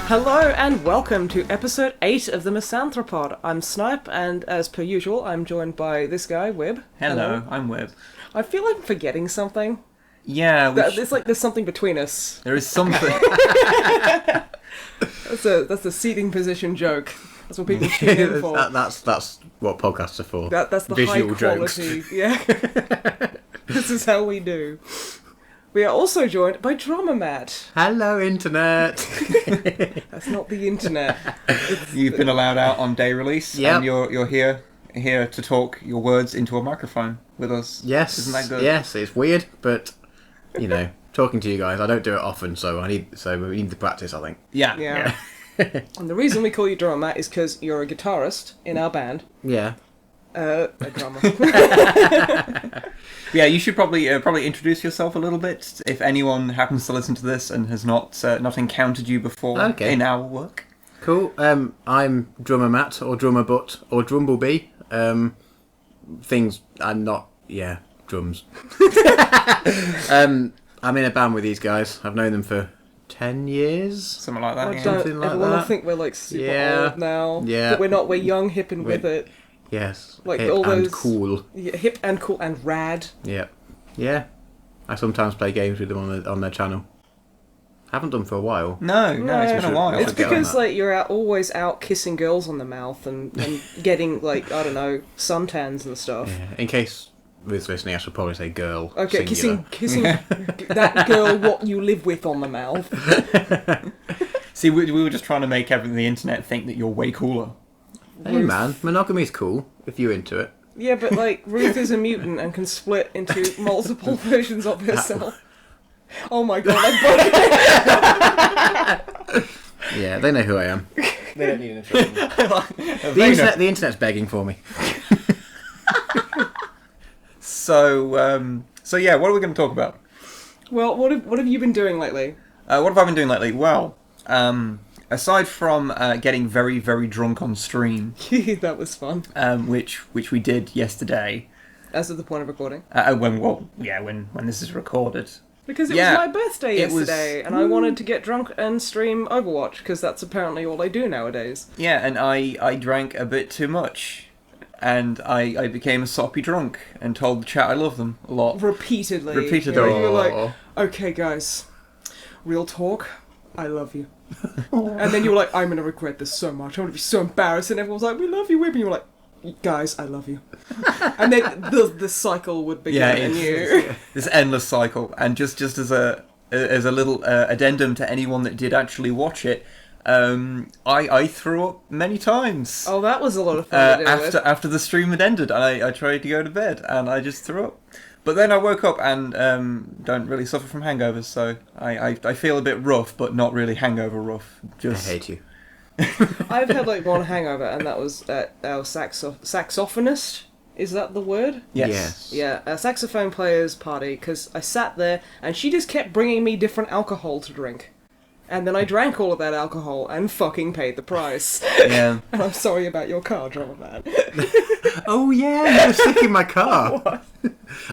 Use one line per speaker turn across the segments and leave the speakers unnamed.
Hello and welcome to episode 8 of the MisanthroPod. I'm Snipe, and as per usual, I'm joined by this guy, Webb.
Hello, I'm Webb.
I feel like I'm forgetting something.
Yeah,
It's like there's something between us.
there is something.
That's a seating position joke. That's what people tune in for.
That's what podcasts are for.
That's the
visual
high
jokes.
quality. Yeah. This is how we do. We are also joined by Drama Matt.
Hello, internet.
That's not the internet.
You've been allowed out on day release,
Yep.
and you're here to talk your words into a microphone with us.
Yes,
Isn't that good?
Yes, it's weird, but talking to you guys, I don't do it often, so we need to practice. I think.
Yeah.
And the reason we call you Drama Matt is because you're a guitarist in our band.
Yeah.
A drummer.
Yeah, you should probably introduce yourself a little bit if anyone happens to listen to this and has not encountered you before in our work.
Cool. I'm Drummer Matt, or Drummer Butt, or Drumblebee. Things I'm not. Yeah, drums. I'm in a band with these guys. I've known them for 10 years.
Something like that.
I
Yeah.
Something like
everyone will
that.
think we're like super
Yeah.
old now.
Yeah.
But we're not. We're young, hip, and with it.
Yes.
Like
hip
all
and
those-
cool.
Yeah, hip and cool and rad.
Yeah. Yeah. I sometimes play games with them on their channel. Haven't done for a while.
No, it's been a while.
It's
I'll get on
because
that.
like you're always out kissing girls on the mouth and getting like I don't know suntans and stuff.
Yeah. In case Ruth's listening, I should probably say girl.
Okay,
singular.
kissing that girl what you live with on the mouth.
See, we were just trying to make the internet think that you're way cooler.
Hey man, monogamy's cool if you're into it.
Yeah, but like Ruth is a mutant and can split into multiple versions of herself. Oh my god, I
Yeah, they know who I am.
They don't need an introduction.
The internet's begging for me.
So yeah, what are we going to talk about?
Well, what have you been doing lately?
What have I been doing lately? Well, aside from getting very, very drunk on stream,
That was fun.
which we did yesterday,
As of the point of recording.
when this is recorded.
Because it
Yeah,
was my birthday
it was-
yesterday, and I wanted to get drunk and stream Overwatch, because that's apparently all I do nowadays.
Yeah, and I drank a bit too much, and I became a soppy drunk and told the chat I love them a lot.
Repeatedly.
Repeatedly.
You know, you were like,
Aw.
okay guys, real talk, I love you. And then you were like, I'm going to regret this so much, I'm going to be so embarrassed, and everyone was like, we love you, Wib, and you were like, guys, I love you. And then the cycle would begin anew.
This endless cycle, and just as a little addendum to anyone that did actually watch it, I threw up many times.
Oh, that was a lot of fun to do with.
After the stream had ended, and I tried to go to bed, and I just threw up. But then I woke up and don't really suffer from hangovers, so I feel a bit rough, but not really hangover rough.
I hate you.
I've had like one hangover, and that was at our saxophonist. Is that the word?
Yes.
Yeah, a saxophone player's party, because I sat there, and she just kept bringing me different alcohol to drink. And then I drank all of that alcohol and fucking paid the price.
Yeah.
And I'm sorry about your car, Drama Man.
Oh yeah, you were sick in my car.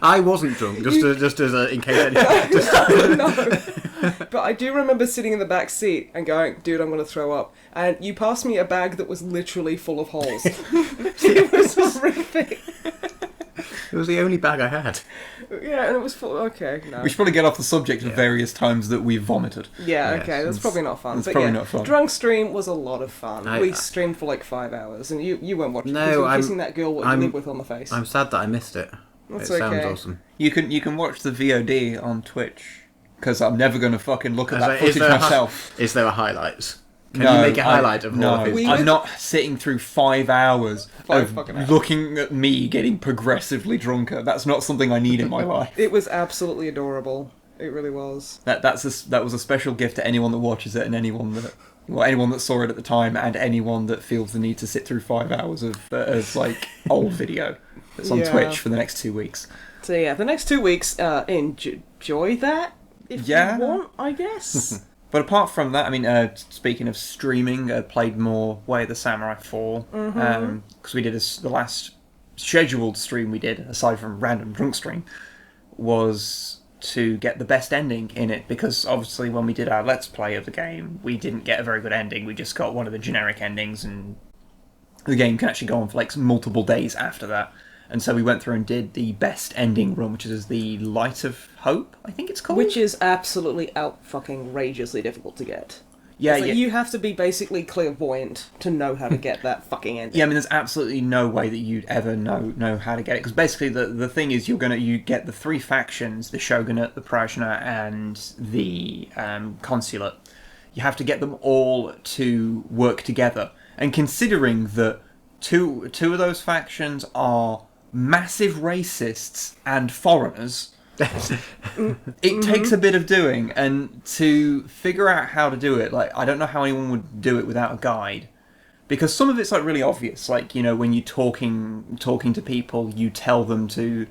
I wasn't drunk, just as in case anything.
No. But I do remember sitting in the back seat and going, dude, I'm going to throw up. And you passed me a bag that was literally full of holes. It was horrific.
It was the only bag I had.
Yeah, and it was full. Okay, no.
We should probably get off the subject of various times that we've vomited.
Yeah,
Yes,
okay, that's probably not fun.
it's
But
probably
yeah,
not fun.
drunk stream was a lot of fun.
I-
We streamed for like 5 hours, and you weren't watching.
No,
because you were
I'm-
kissing that girl what you
I'm-
live with on the face.
I'm sad that I missed it.
That's
It sounds
okay.
awesome.
You can watch the VOD on Twitch, because I'm never going to fucking look at that
Is
footage
there a
myself.
Is there a highlights? Can
No,
you make a highlight of all
no,
of his?
We
I'm
went-
not sitting through 5 hours
Five
of
fucking hours.
looking at me getting progressively drunker. That's not something I need in my life.
It was absolutely adorable. It really was.
That was a special gift to anyone that watches it and anyone Well, anyone that saw it at the time, and anyone that feels the need to sit through 5 hours of like old video that's on Twitch for the next 2 weeks.
So yeah, the next 2 weeks, enjoy that if you want, I guess.
But apart from that, I mean, speaking of streaming, I played more Way of the Samurai 4 because we did the last scheduled stream we did, aside from random drunk stream, was to get the best ending in it, because obviously when we did our Let's Play of the game, we didn't get a very good ending. We just got one of the generic endings, and the game can actually go on for like multiple days after that. And so we went through and did the best ending run, which is the Light of Hope, I think it's called.
Which is absolutely out-fucking-rageously difficult to get.
Yeah,
like you have to be basically clairvoyant to know how to get that fucking ending.
Yeah, I mean, there's absolutely no way that you'd ever know how to get it, because basically the thing is you get the three factions, the Shogunate, the Prajna, and the Consulate. You have to get them all to work together. And considering that two of those factions are massive racists and foreigners, it takes a bit of doing, and to figure out how to do it, like, I don't know how anyone would do it without a guide, because some of it's like really obvious, like, you know, when you're talking to people, you tell them to,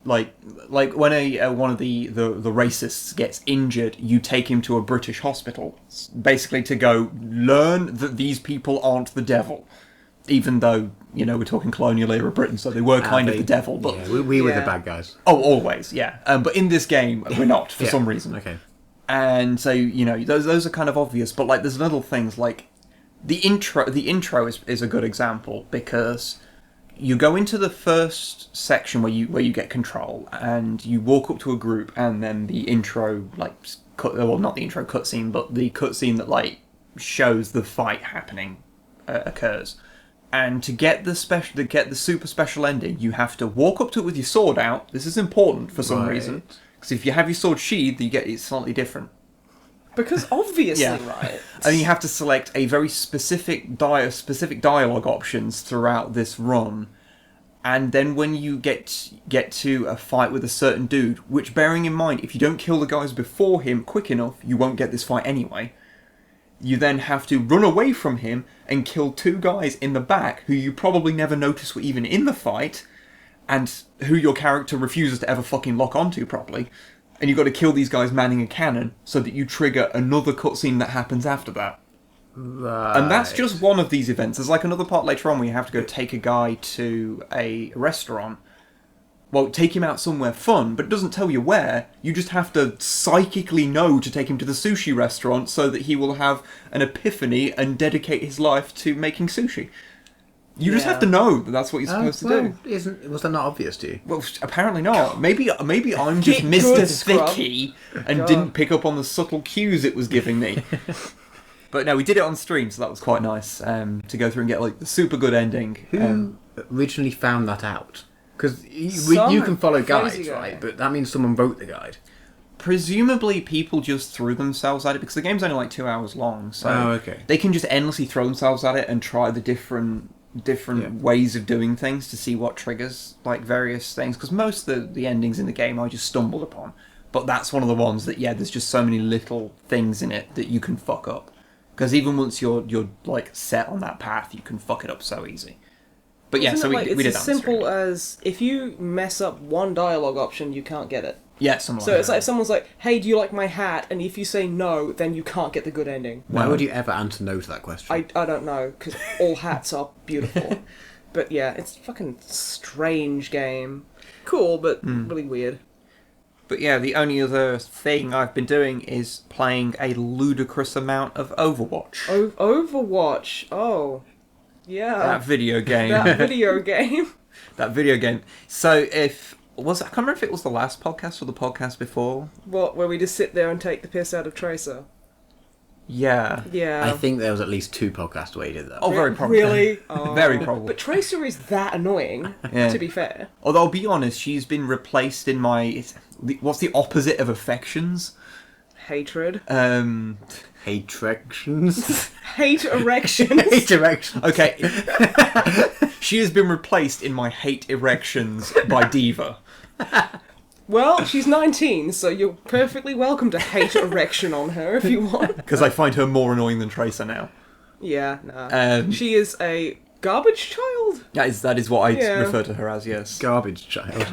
like when one of the racists gets injured, you take him to a British hospital, basically to go learn that these people aren't the devil. Even though, you know, we're talking colonial era Britain, so they were kind of the devil. But
yeah, we were the bad guys.
Oh, always, yeah. But in this game, we're not, for some reason.
Okay.
And so, you know, those are kind of obvious. But, like, there's little things like the intro. The intro is a good example, because you go into the first section where you get control, and you walk up to a group, and then the intro, like, not the intro cutscene, but the cutscene that, like, shows the fight happening occurs. And to get the super special ending, you have to walk up to it with your sword out. This is important for some reason, because if you have your sword sheathed, it's slightly different.
Because obviously, right?
And you have to select a very specific dialogue options throughout this run. And then when you get to a fight with a certain dude, which, bearing in mind, if you don't kill the guys before him quick enough, you won't get this fight anyway. You then have to run away from him and kill two guys in the back who you probably never noticed were even in the fight, and who your character refuses to ever fucking lock onto properly. And you've got to kill these guys manning a cannon so that you trigger another cutscene that happens after that.
Right.
And that's just one of these events. There's like another part later on where you have to go take a guy to a restaurant. Well, take him out somewhere fun, but it doesn't tell you where. You just have to psychically know to take him to the sushi restaurant so that he will have an epiphany and dedicate his life to making sushi. You just have to know that that's what you're supposed to do.
Was that not obvious to you?
Well, apparently not. Maybe I'm just Mr. Thicky and didn't pick up on the subtle cues it was giving me. But no, we did it on stream, so that was quite nice to go through and get like the super good ending.
Who originally found that out? Because you can follow guides, right? But that means someone wrote the guide.
Presumably, people just threw themselves at it, because the game's only like 2 hours long, so they can just endlessly throw themselves at it and try the different ways of doing things to see what triggers like various things. Because most of the endings in the game I just stumbled upon, but that's one of the ones that there's just so many little things in it that you can fuck up. Because even once you're like set on that path, you can fuck it up so easy. But yeah, so we did that.
It's as simple as if you mess up one dialogue option, you can't get it.
Yeah, something
so it's like if someone's like, "Hey, do you like my hat?" and if you say no, then you can't get the good ending.
Why would you ever answer no to that question?
I don't know, because all hats are beautiful. But yeah, it's a fucking strange game. Cool, but really weird.
But yeah, the only other thing I've been doing is playing a ludicrous amount of Overwatch.
Overwatch, oh. Yeah.
That video game.
That video game.
That video game. So I can't remember if it was the last podcast or the podcast before.
What, where we just sit there and take the piss out of Tracer?
Yeah.
Yeah.
I think there was at least 2 podcasts where he did that.
Oh, very probably.
Really?
Very probably.
But Tracer is that annoying, to be fair.
Although, I'll be honest, she's been replaced in my... What's the opposite of affections?
Hatred.
Hatractions?
Hate erections.
Hate erections.
Okay. She has been replaced in my hate erections by Diva.
Well, she's 19, so you're perfectly welcome to hate erection on her if you want.
Because I find her more annoying than Tracer now.
Yeah, nah. She is a garbage child?
That is what I refer to her as, yes.
Garbage child.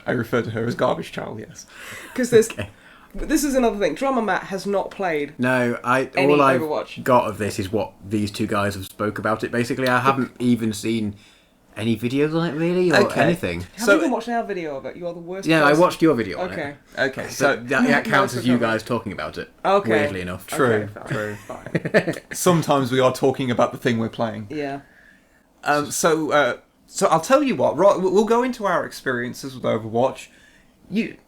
I refer to her as garbage child, yes.
Because there's... Okay. This is another thing. Drummer Matt has not played
No,
any
all I've
Overwatch.
got of this is what these two guys have spoke about it, basically. I haven't even seen any videos on it, really, or anything.
Haven't even watched our video of it. You are the worst
Yeah,
person.
I watched your video on it.
Okay,
So that counts as you guys talking about it, weirdly enough.
True.
Fine.
Sometimes we are talking about the thing we're playing.
Yeah.
So I'll tell you what, right, we'll go into our experiences with Overwatch.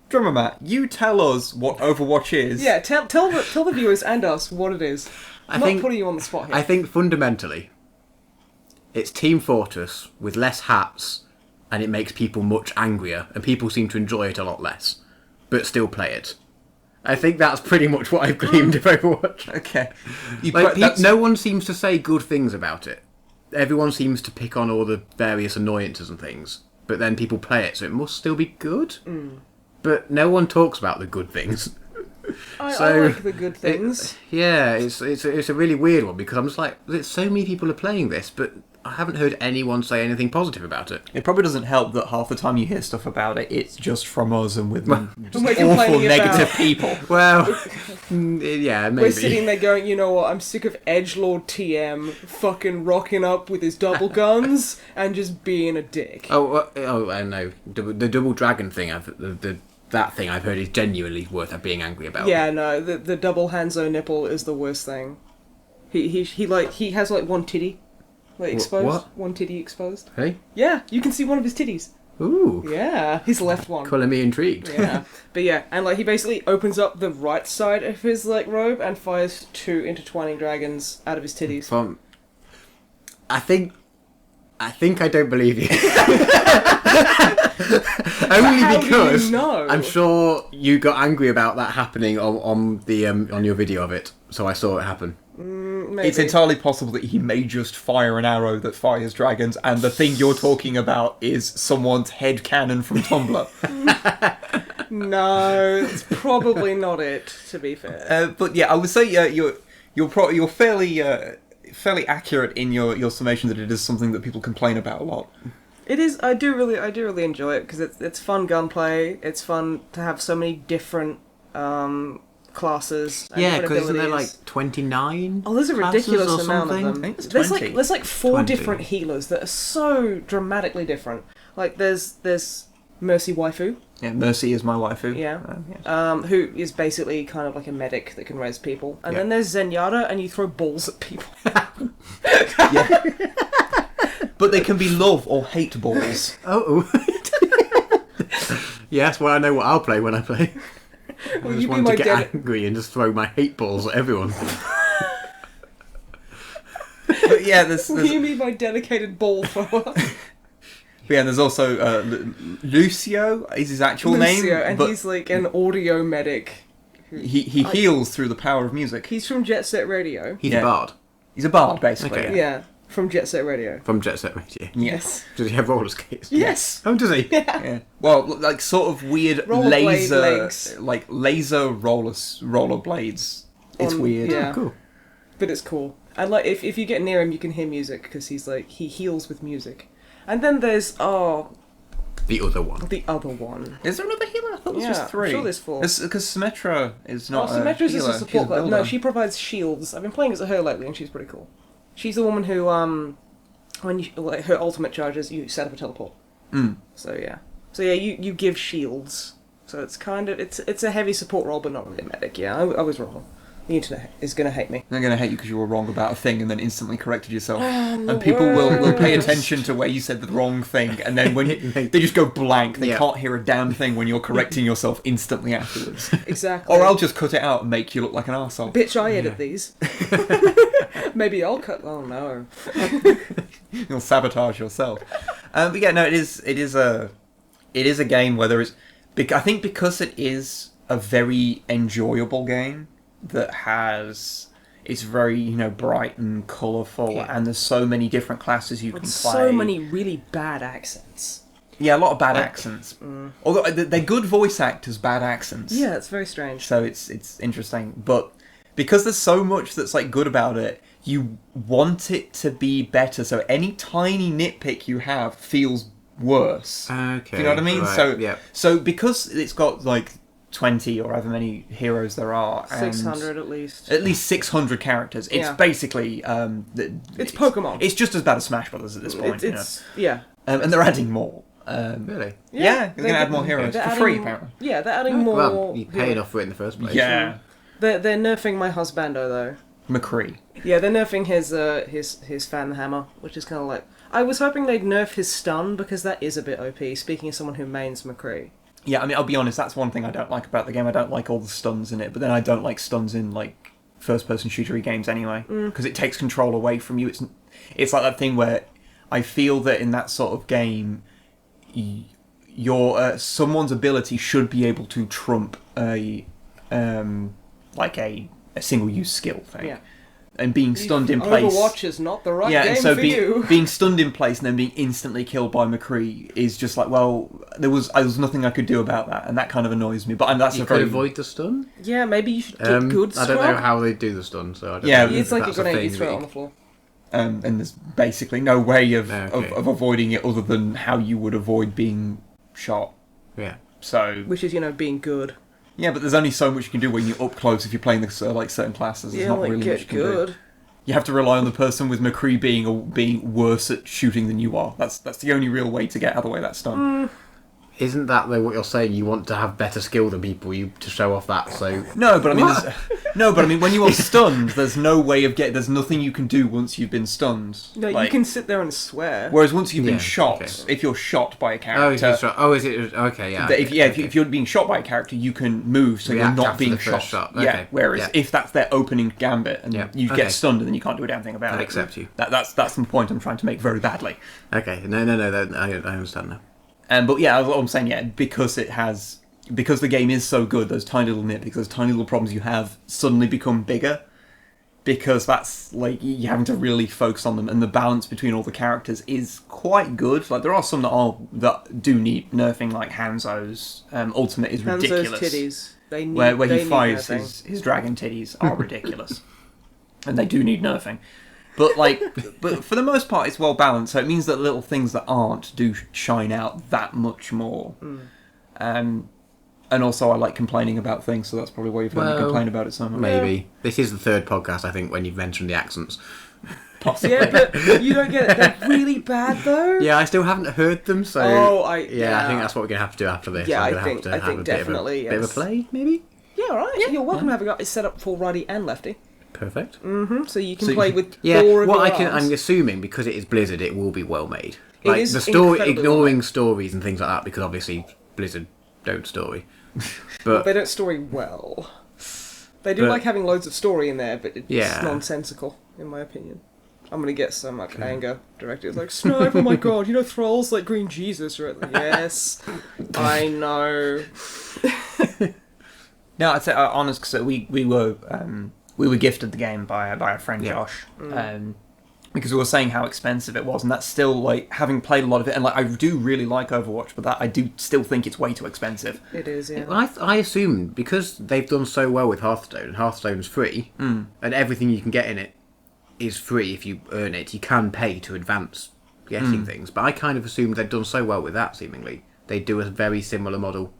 Drummer Matt, you tell us what Overwatch is.
Yeah, tell the viewers and us what it is. I'm not putting you on the spot here.
I think fundamentally, it's Team Fortress with less hats, and it makes people much angrier, and people seem to enjoy it a lot less, but still play it. I think that's pretty much what I've gleaned of Overwatch.
Okay.
No one seems to say good things about it. Everyone seems to pick on all the various annoyances and things, but then people play it, so it must still be good. But no one talks about the good things.
I like the good things.
It's a really weird one, because I'm just like, there's so many people are playing this, but I haven't heard anyone say anything positive about it.
It probably doesn't help that half the time you hear stuff about it, it's just from us and with just
we're
awful negative
about.
people.
Well, yeah, maybe.
We're sitting there going, you know what, I'm sick of Edgelord TM fucking rocking up with his double guns and just being a dick.
I know. The double dragon thing, that thing I've heard is genuinely worth being angry about.
Yeah, no, the double Hanzo nipple is the worst thing. He has like one titty. Like exposed?
What?
One titty exposed.
Hey?
Yeah, you can see one of his titties.
Ooh.
Yeah, his left one.
Colour me intrigued.
Yeah. But yeah, and like he basically opens up the right side of his like robe and fires 2 intertwining dragons out of his titties.
I think I don't believe you. Only because I'm sure you got angry about that happening on your video of it, so I saw it happen.
Maybe.
It's entirely possible that he may just fire an arrow that fires dragons, and the thing you're talking about is someone's head cannon from Tumblr.
No, it's probably not it. To be fair,
but yeah, I would say you're fairly accurate in your summation that it is something that people complain about a lot.
It is. I do really enjoy it because it's fun gunplay. It's fun to have so many different classes.
Yeah, because isn't there like 29?
Oh, there's a ridiculous amount of them.
I think it's 20.
There's like 4 different healers that are so dramatically different. Like there's Mercy Waifu.
Yeah, Mercy is my waifu.
Yeah.
Yes.
Who is basically kind of like a medic that can res people. And then there's Zenyatta, and you throw balls at people.
Yeah. But they can be love or hate balls.
Oh. Yes, well, I know what I'll play when I play.
Well,
I just want to get angry and just throw my hate balls at everyone.
But yeah, there's
You mean my dedicated ball thrower?
But yeah, there's also Lucio is his actual name.
And he's like an audio medic.
He heals through the power of music.
He's from Jet Set Radio.
He's a bard.
He's a bard, basically.
Okay.
Yeah, from Jet Set Radio.
From Jet Set Radio.
Yes.
Does he have roller skates?
Yes.
Oh, does he?
Yeah.
Well, like sort of weird
Rollerblade legs.
like laser roller blades. It's weird.
Yeah.
Oh, cool.
But it's cool. And like if you get near him, you can hear music because he heals with music. And then there's
the other one.
The other one.
Is there another healer? I thought there's just 3.
I'm sure there's 4.
Because Symmetra is not
Symmetra's
a healer.
just a support player. No, she provides shields. I've been playing as her lately, and she's pretty cool. She's the woman who when her ultimate charges, you set up a teleport. So yeah, you give shields. So it's kind of it's a heavy support role, but not really a medic. Yeah, I was wrong. The internet is going to hate me.
They're going to hate you because you were wrong about a thing and then instantly corrected yourself. And people will pay attention to where you said the wrong thing, and then when they just go blank, they can't hear a damn thing when you're correcting yourself instantly afterwards.
Exactly.
Or I'll just cut it out and make you look like an arsehole.
Bitch, I edit these. Maybe I'll cut... Oh, no.
You'll sabotage yourself. But yeah, no, it is a game where there is... I think because it is a very enjoyable game that has... It's very, bright and colourful, and there's so many different classes you can play.
So many really bad accents.
Yeah, a lot of bad accents. Although they're good voice actors, bad accents.
Yeah, it's very strange.
So it's interesting, but because there's so much that's like good about it, you want it to be better. So any tiny nitpick you have feels worse.
Okay.
Do you know what I mean?
Right,
So because it's got like 20 or however many heroes there are, and
600 at least.
At least 600 characters. It's basically
it's Pokemon.
It's just as bad as Smash Brothers at this point.
Yeah.
And they're adding more.
Really?
Yeah, they're going to add more heroes for free, apparently.
Yeah, they're adding more.
Well, you pay enough for it in the first place.
Yeah.
They're nerfing my husbando though.
McCree.
Yeah, they're nerfing his fan hammer, which is kind of like. I was hoping they'd nerf his stun because that is a bit OP. Speaking as someone who mains McCree.
Yeah, I mean, I'll be honest. That's one thing I don't like about the game. I don't like all the stuns in it, but then I don't like stuns in like first-person shootery games anyway because it takes control away from you. It's like that thing where I feel that in that sort of game, your someone's ability should be able to trump a single-use skill thing.
Yeah.
And being stunned in place.
Overwatch is not the right game
and so
for you.
being stunned in place and then being instantly killed by McCree is just like, well, there was nothing I could do about that, and that kind of annoys me. But that's
you
a
could
very
avoid the stun.
Yeah, maybe you should get good
I
scrub.
don't know how they do the stun, so I don't
Yeah,
know
It's
if
like a
that's a
grenade you
thing
throw it
that
on the floor.
and there's basically no way of avoiding it other than how you would avoid being shot.
Yeah.
So
Which is, being good.
yeah, but there's only so much you can do when you're up close if you're playing the like certain classes. There's not really much
get
you can
good.
do. You have to rely on the person with McCree being worse at shooting than you are. That's the only real way to get out of the way of that stun.
Isn't that what you're saying? You want to have better skill than people to show off that. So
No, but I mean, when you are stunned, there's no way of there's nothing you can do once you've been stunned.
No, you can sit there and swear.
Whereas once you've been
Yeah,
shot,
okay.
if you're shot by a character,
is it okay? Yeah.
if you're being shot by a character, you can move, so
React
you're not
after
being
the first
shot.
shot. Okay.
Yeah. Whereas if that's their opening gambit and you get stunned and then you can't do a damn thing about
I
it,
accept you.
That's the point I'm trying to make very badly.
Okay. No. I understand now.
But yeah, I'm saying because the game is so good, those tiny little nitpicks, those tiny little problems you have suddenly become bigger. Because that's like you're having to really focus on them, and the balance between all the characters is quite good. Like there are some that do need nerfing, like Hanzo's ultimate is ridiculous.
Hanzo's titties. They need,
where
they
he
need
fires
nerfing.
his dragon titties are ridiculous, and they do need nerfing. But for the most part, it's well balanced. So it means that little things that aren't do shine out that much more. And also, I like complaining about things, so that's probably why you've heard me complain about it so much.
Maybe this is the third podcast I think when you've mentioned the accents.
Possibly.
Yeah, but you don't get it. They're really bad though.
Yeah, I still haven't heard them, so
I
think that's what we're gonna have to do after this.
Yeah,
I'm gonna
I think
have a
definitely,
bit of a
yes.
play, maybe.
Yeah, all right. You're welcome to have it set up for righty and lefty.
Perfect.
So you can play with
Yeah,
four of
what
your arms.
I'm assuming because it is Blizzard, it will be well made.
It
Like
is
the story,
incredibly
ignoring
well
stories and things like that, because obviously Blizzard don't story.
They
But
don't story well. They do
But-
like having loads of story in there, but it's
Yeah.
nonsensical, in my opinion. I'm gonna get so much anger directed. It's like, Snipe, oh my god, thralls like Green Jesus, right? Yes, I know.
No, I'd say honest because we were gifted the game by our friend Josh, because we were saying how expensive it was, and that's still like having played a lot of it, and like I do really like Overwatch, but that I do still think it's way too expensive.
It is, yeah.
I assume because they've done so well with Hearthstone, and Hearthstone's free, and everything you can get in it is free if you earn it. You can pay to advance getting things, but I kind of assumed they'd done so well with that. Seemingly, they'd do a very similar model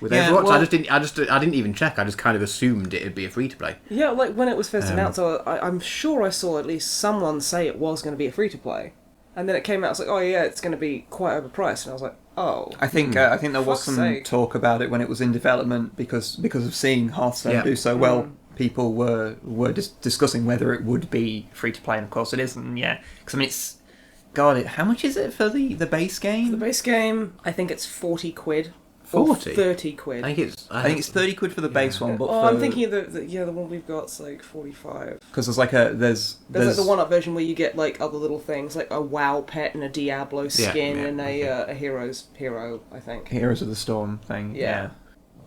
with
Yeah,
Overwatch.
well-
I didn't even check. I just kind of assumed it'd be a free to play.
Yeah, like when it was first announced, I'm sure I saw at least someone say it was going to be a free to play, and then it came out. It's like, oh yeah, it's going to be quite overpriced, and I was like, oh.
I think there was
Fuck's
some
sake.
talk about it when it was in development because of seeing Hearthstone do so well. People were discussing whether it would be free to play, and of course it isn't. Yeah, because I mean it's how much is it for the base game?
The base game, I think it's £40.
40?
Or 30 quid.
I think it's
£30 for the base one, but
I'm thinking of the one we've got's like 45.
because there's like there's
like the one-up version where you get like other little things like a WoW pet and a Diablo skin and a hero, I think.
Heroes of the Storm thing.
Yeah.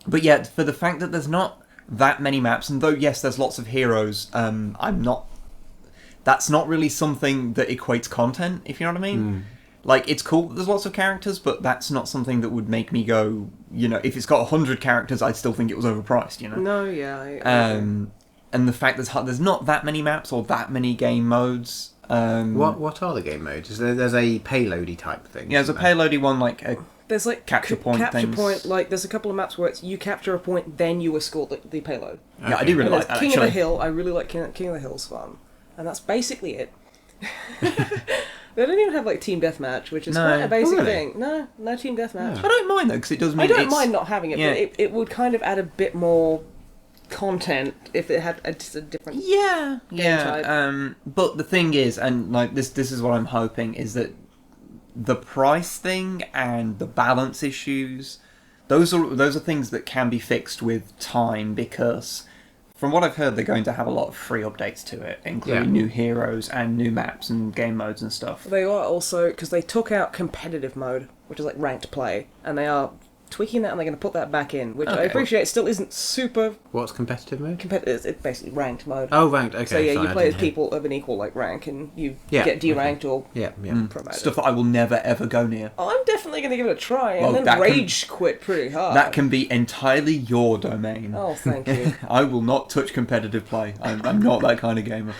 But yeah, for the fact that there's not that many maps, and though yes, there's lots of heroes, that's not really something that equates content, if you know what I mean. Like, it's cool that there's lots of characters, but that's not something that would make me go, you know, if it's got 100 characters, I'd still think it was overpriced, you know?
No, yeah. I agree.
And the fact there's not that many maps or that many game modes.
What are the game modes? There's a payloady type thing.
Yeah, there's a payloady one, like
there's like
capture point things.
Like there's a couple of maps where it's you capture a point, then you escort the payload.
Yeah, I do really like that.
King
actually.
of the Hill. I really like King of the Hill's fun, and that's basically it. They don't even have like team deathmatch, which is quite a basic thing. No team deathmatch.
I don't mind though, because it does mean
I don't mind not having it, but it would kind of add a bit more content if it had just a different game type.
But the thing is, and like this is what I'm hoping, is that the price thing and the balance issues, those are things that can be fixed with time, because from what I've heard, they're going to have a lot of free updates to it, including new heroes and new maps and game modes and stuff.
They are also, because they took out competitive mode, which is like ranked play, and they are tweaking that, and they're going to put that back in, which I appreciate. Still isn't super
What's competitive mode?
competitive. It's basically ranked mode.
Oh, ranked. Okay.
So yeah,
sorry,
you play as people of an equal like rank, and you get deranked or promoted.
Stuff that I will never ever go near.
Oh, I'm definitely going to give it a try,
Well,
and then rage quit pretty hard.
That can be entirely your domain.
Oh, thank you.
I will not touch competitive play. I'm not that kind of gamer.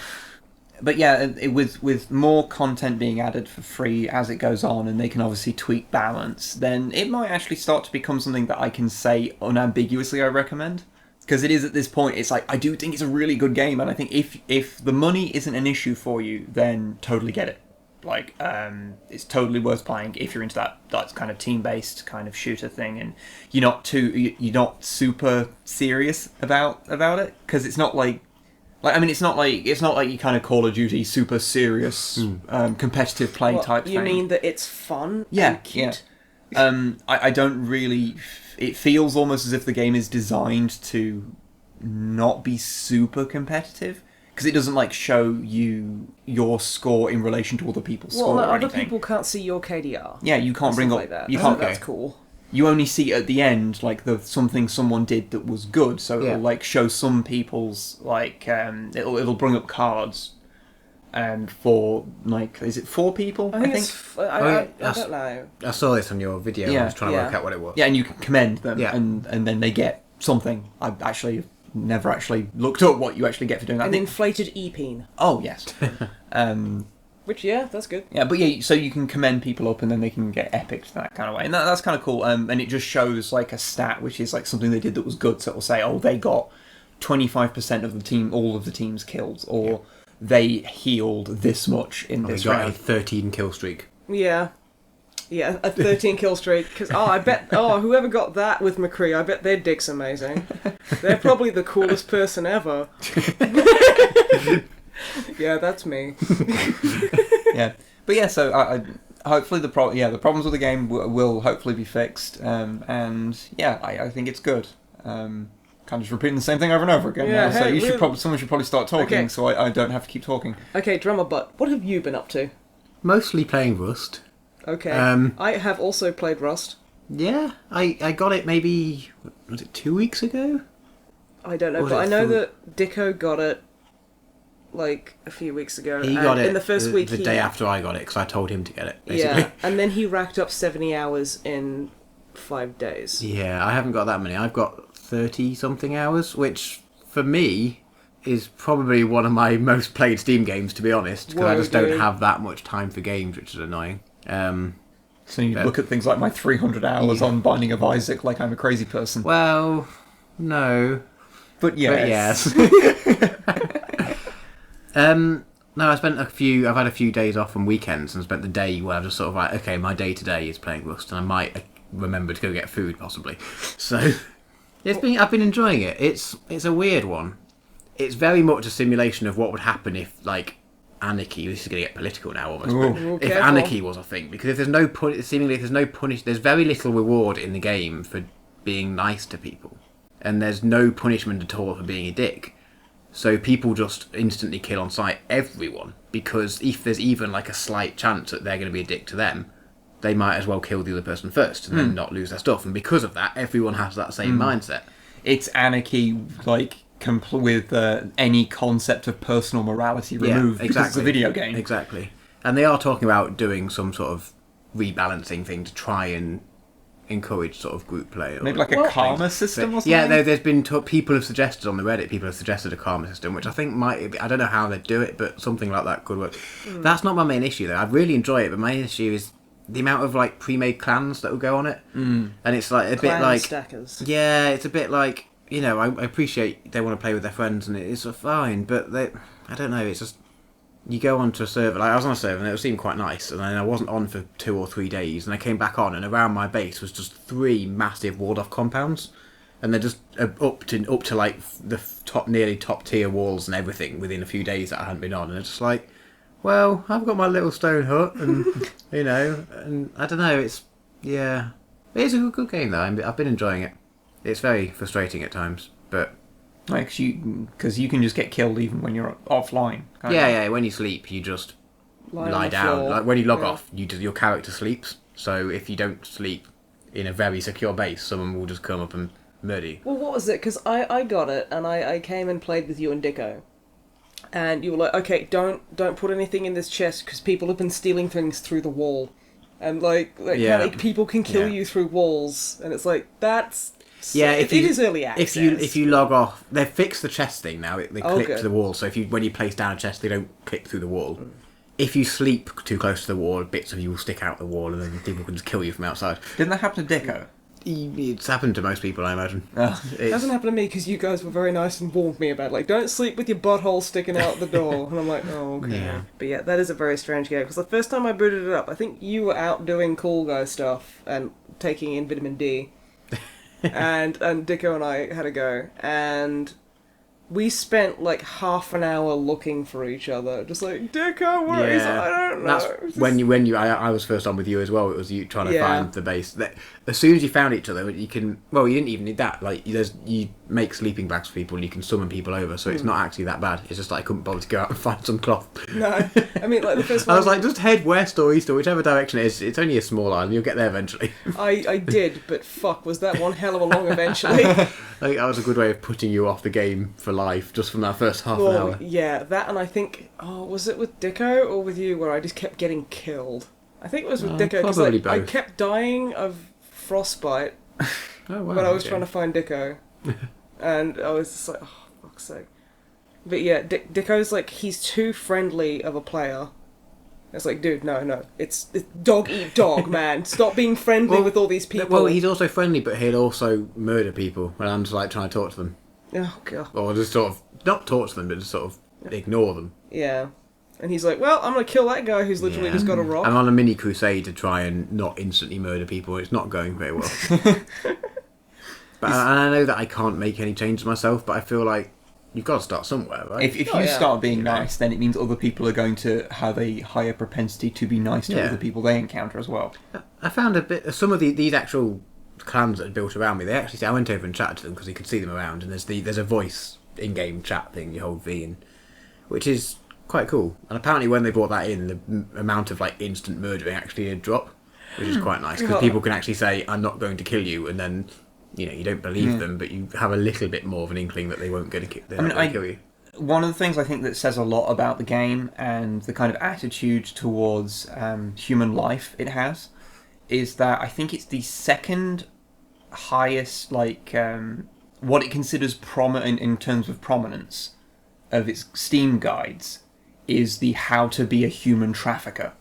But yeah, with more content being added for free as it goes on, and they can obviously tweak balance, then it might actually start to become something that I can say unambiguously I recommend. Because it is at this point, it's like, I do think it's a really good game, and I think if the money isn't an issue for you, then totally get it. Like, it's totally worth playing if you're into that kind of team-based kind of shooter thing, and you're not super serious about it, because it's not like I mean, it's not like you kind of Call of Duty super serious competitive play type thing.
You mean that it's fun?
Yeah,
and cute?
yeah. I don't really. It feels almost as if the game is designed to not be super competitive, because it doesn't like show you your score in relation to other people's score or
other
anything.
people can't see your KDR.
Yeah, you can't bring up
like that.
You can't.
That's cool.
You only see at the end like something someone did that was good, so it'll like show some people's like it'll bring up cards, and for like, is it 4 people? I think.
I don't know.
I saw this on your video.
Yeah.
I was trying to work out what it was.
Yeah, and you can commend them, and then they get something. I've actually never actually looked up what you actually get for doing that.
An inflated e-peen.
Oh yes.
Which, yeah, that's good.
Yeah, but yeah, so you can commend people up and then they can get epicked that kind of way. And that's kind of cool. And it just shows like a stat, which is like something they did that was good. So it'll say, oh, they got 25% of the team, all of the teams killed, or they healed this much in this round.
They got a 13 kill streak.
Yeah. Yeah, a 13 kill streak. Because, I bet, whoever got that with McCree, I bet their dick's amazing. They're probably the coolest person ever. Yeah, that's me.
Yeah, but yeah, so I hopefully the problems with the game will hopefully be fixed, and yeah, I think it's good. Kind of just repeating the same thing over and over again now. So someone should probably start talking, so I don't have to keep talking.
Okay, drummer butt, what have you been up to?
Mostly playing Rust.
Okay, I have also played Rust.
Yeah, I got it maybe, was it 2 weeks ago?
I don't know, but I know that Dicko got it like a few weeks ago.
He got it
in the first week.
The day after I got it, because I told him to get it, basically.
Yeah, and then he racked up 70 hours in 5 days.
Yeah, I haven't got that many. I've got 30-something hours, which, for me, is probably one of my most played Steam games, to be honest, because I just don't have that much time for games, which is annoying.
So you look at things like my 300 hours on Binding of Isaac like I'm a crazy person.
Well, no.
But yes.
No, I've had a few days off on weekends and spent the day where I'm just sort of like, okay, my day today is playing Rust, and I might remember to go get food possibly. So I've been enjoying it. It's a weird one. It's very much a simulation of what would happen if like anarchy. This is going to get political now almost. But if anarchy was a thing, because if there's no there's very little reward in the game for being nice to people, and there's no punishment at all for being a dick. So people just instantly kill on sight everyone, because if there's even like a slight chance that they're going to be a dick to them, they might as well kill the other person first and then not lose their stuff. And because of that, everyone has that same mindset.
It's anarchy, like, with any concept of personal morality removed, because it's a video game.
Exactly. And they are talking about doing some sort of rebalancing thing to try and encourage sort of group play.
Maybe like a karma system or something?
Yeah, there's been people have suggested on the Reddit, people have suggested a karma system, which I think I don't know how they'd do it, but something like that could work. That's not my main issue though. I really enjoy it, but my issue is the amount of like pre-made clans that will go on it. And it's like a bit like
stackers.
Yeah, it's a bit like, you know, I appreciate they want to play with their friends and it's fine, but I don't know, it's just you go onto a server, like I was on a server and it seemed quite nice, and then I wasn't on for 2 or 3 days, and I came back on, and around my base was just 3 massive walled off compounds, and they're just up to like the nearly top tier walls and everything within a few days that I hadn't been on, and it's just like, well, I've got my little stone hut, and you know, and I don't know, it's a good game though. I've been enjoying it. It's very frustrating at times, but.
Like, because you can just get killed even when you're offline.
Yeah, when you sleep, you just lie down. Like, when you log off, your character sleeps. So if you don't sleep in a very secure base, someone will just come up and murder you.
Well, what was it? Because I got it, and I came and played with you and Dicko. And you were like, okay, don't put anything in this chest, because people have been stealing things through the wall. And, people can kill you through walls. And it's like, that's...
Yeah,
it is early access.
If you log off, they've fixed the chest thing now. They clip
good.
to the wall, so when you place down a chest, they don't clip through the wall. If you sleep too close to the wall, bits of you will stick out the wall, and then people can just kill you from outside.
Didn't that happen to Dicko?
It's happened to most people, I imagine.
It hasn't happened to me because you guys were very nice and warned me about it. Like, don't sleep with your butthole sticking out the door. And I'm like, oh, okay.
Yeah.
But yeah, that is a very strange game. Because the first time I booted it up, I think you were out doing cool guy stuff and taking in vitamin D. and Dicko and I had a go, and we spent like half an hour looking for each other, just like, Dicko, where is I don't know.
That's I was first on with you as well. It was you trying to find the base. As soon as you found each other, you can. Well, you didn't even need that. Like, you make sleeping bags for people, and you can summon people over. So it's not actually that bad. It's just like I couldn't bother to go out and find some cloth.
No, I mean, like the first one.
I was like, just head west or east or whichever direction it is. It's only a small island. You'll get there eventually.
I did, but fuck, was that one hell of a long eventually.
I think that was a good way of putting you off the game for life, just from that first half an hour.
Yeah, that, and I think, was it with Dicko or with you where I just kept getting killed? I think it was with Dicko, because I kept dying of frostbite when I was trying to find Dicko. And I was just like, oh, fuck's sake. But yeah, Dicko's like, he's too friendly of a player. It's like, dude, no. It's dog eat dog, man. Stop being friendly with all these people.
Well, he's also friendly, but he'll also murder people when I'm just like trying to talk to them.
Oh, God.
Or just sort of, not talk to them, but just sort of ignore them.
Yeah. And he's like, well, I'm going to kill that guy who's literally just got a rock.
I'm on a mini crusade to try and not instantly murder people. It's not going very well. But I know that I can't make any changes myself, but I feel like you've got to start somewhere, right?
If you start being nice, then it means other people are going to have a higher propensity to be nice to other people they encounter as well.
I found some of these actual clans that are built around me. They actually say, I went over and chatted to them because you could see them around, and there's a voice in-game chat thing. You hold V, which is quite cool. And apparently, when they brought that in, the amount of like instant murdering actually did drop, which is quite nice because people can actually say, "I'm not going to kill you," and then you don't believe them, but you have a little bit more of an inkling that they won't going to kill you.
One of the things I think that says a lot about the game and the kind of attitude towards human life it has is that I think it's the second highest, what it considers prominent in terms of prominence of its Steam guides is the how to be a human trafficker.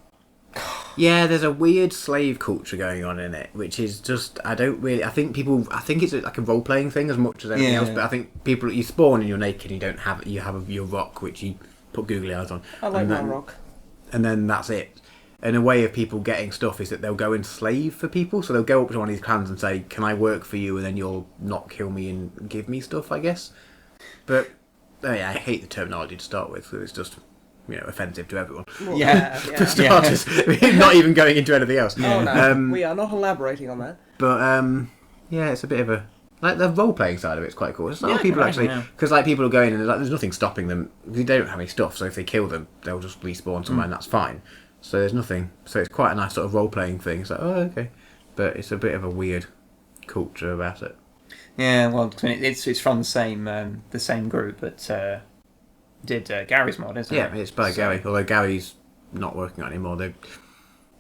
Yeah, there's a weird slave culture going on in it, which is just, I think it's like a role-playing thing as much as anything else, but I think you spawn and you're naked and you have your rock, which you put googly eyes on.
I like my rock.
And then that's it. And a way of people getting stuff is that they'll go and slave for people, so they'll go up to one of these clans and say, can I work for you, and then you'll not kill me and give me stuff, I guess. But, I hate the terminology to start with, so it's just... offensive to everyone. For starters. Not even going into anything else.
Oh no, we are not elaborating on that.
But, it's a bit of a... Like, the role-playing side of it's quite cool. It's not people actually... Because, people are going and there's nothing stopping them. They don't have any stuff, so if they kill them, they'll just respawn somewhere and that's fine. So there's nothing... So it's quite a nice sort of role-playing thing. It's like, oh, okay. But it's a bit of a weird culture about it.
Yeah, well, it's from the same group that... did Gary's mod, isn't it?
Yeah, it's by Gary. Although Gary's not working on it anymore.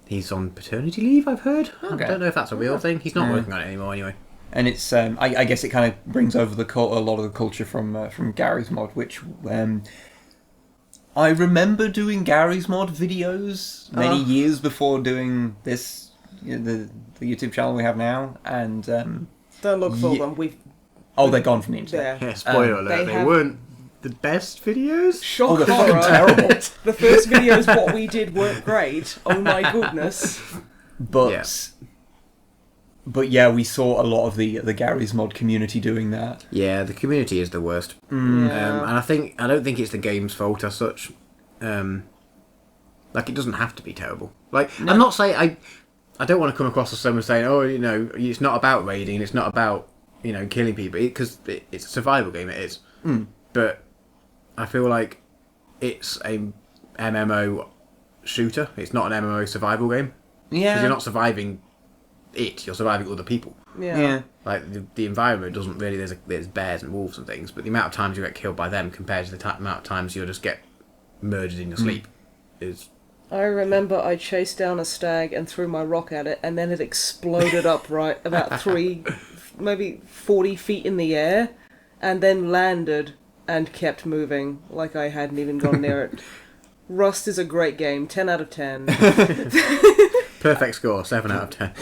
He's on paternity leave, I've heard.
Okay.
I don't know if that's a real thing. He's not working on it anymore anyway.
And it's, I guess it kind of brings over a lot of the culture from Gary's Mod, which I remember doing Gary's Mod videos many years before doing this, the YouTube channel we have now, and
Don't look for them.
they're gone from the internet.
Yeah, spoiler alert, they weren't the best videos.
Shock
they're
horror.
fucking terrible.
The first videos what we did weren't great. Oh my goodness.
But yeah, we saw a lot of the Gary's Mod community doing that.
Yeah, the community is the worst.
Yeah.
And I don't think it's the game's fault as such. Like, it doesn't have to be terrible. Like, I'm not saying... I don't want to come across as someone saying, oh, it's not about raiding, it's not about, killing people, because it's a survival game, it is. But I feel like it's a MMO shooter. It's not an MMO survival game.
Yeah.
Because you're not surviving you're surviving other people.
Yeah.
Like, the environment doesn't really... There's bears and wolves and things, but the amount of times you get killed by them compared to the amount of times you'll just get murdered in your sleep is...
I remember I chased down a stag and threw my rock at it, and then it exploded upright about maybe 40 feet in the air, and then landed and kept moving like I hadn't even gone near it. Rust is a great game, 10 out of 10.
Perfect score, 7 out of 10.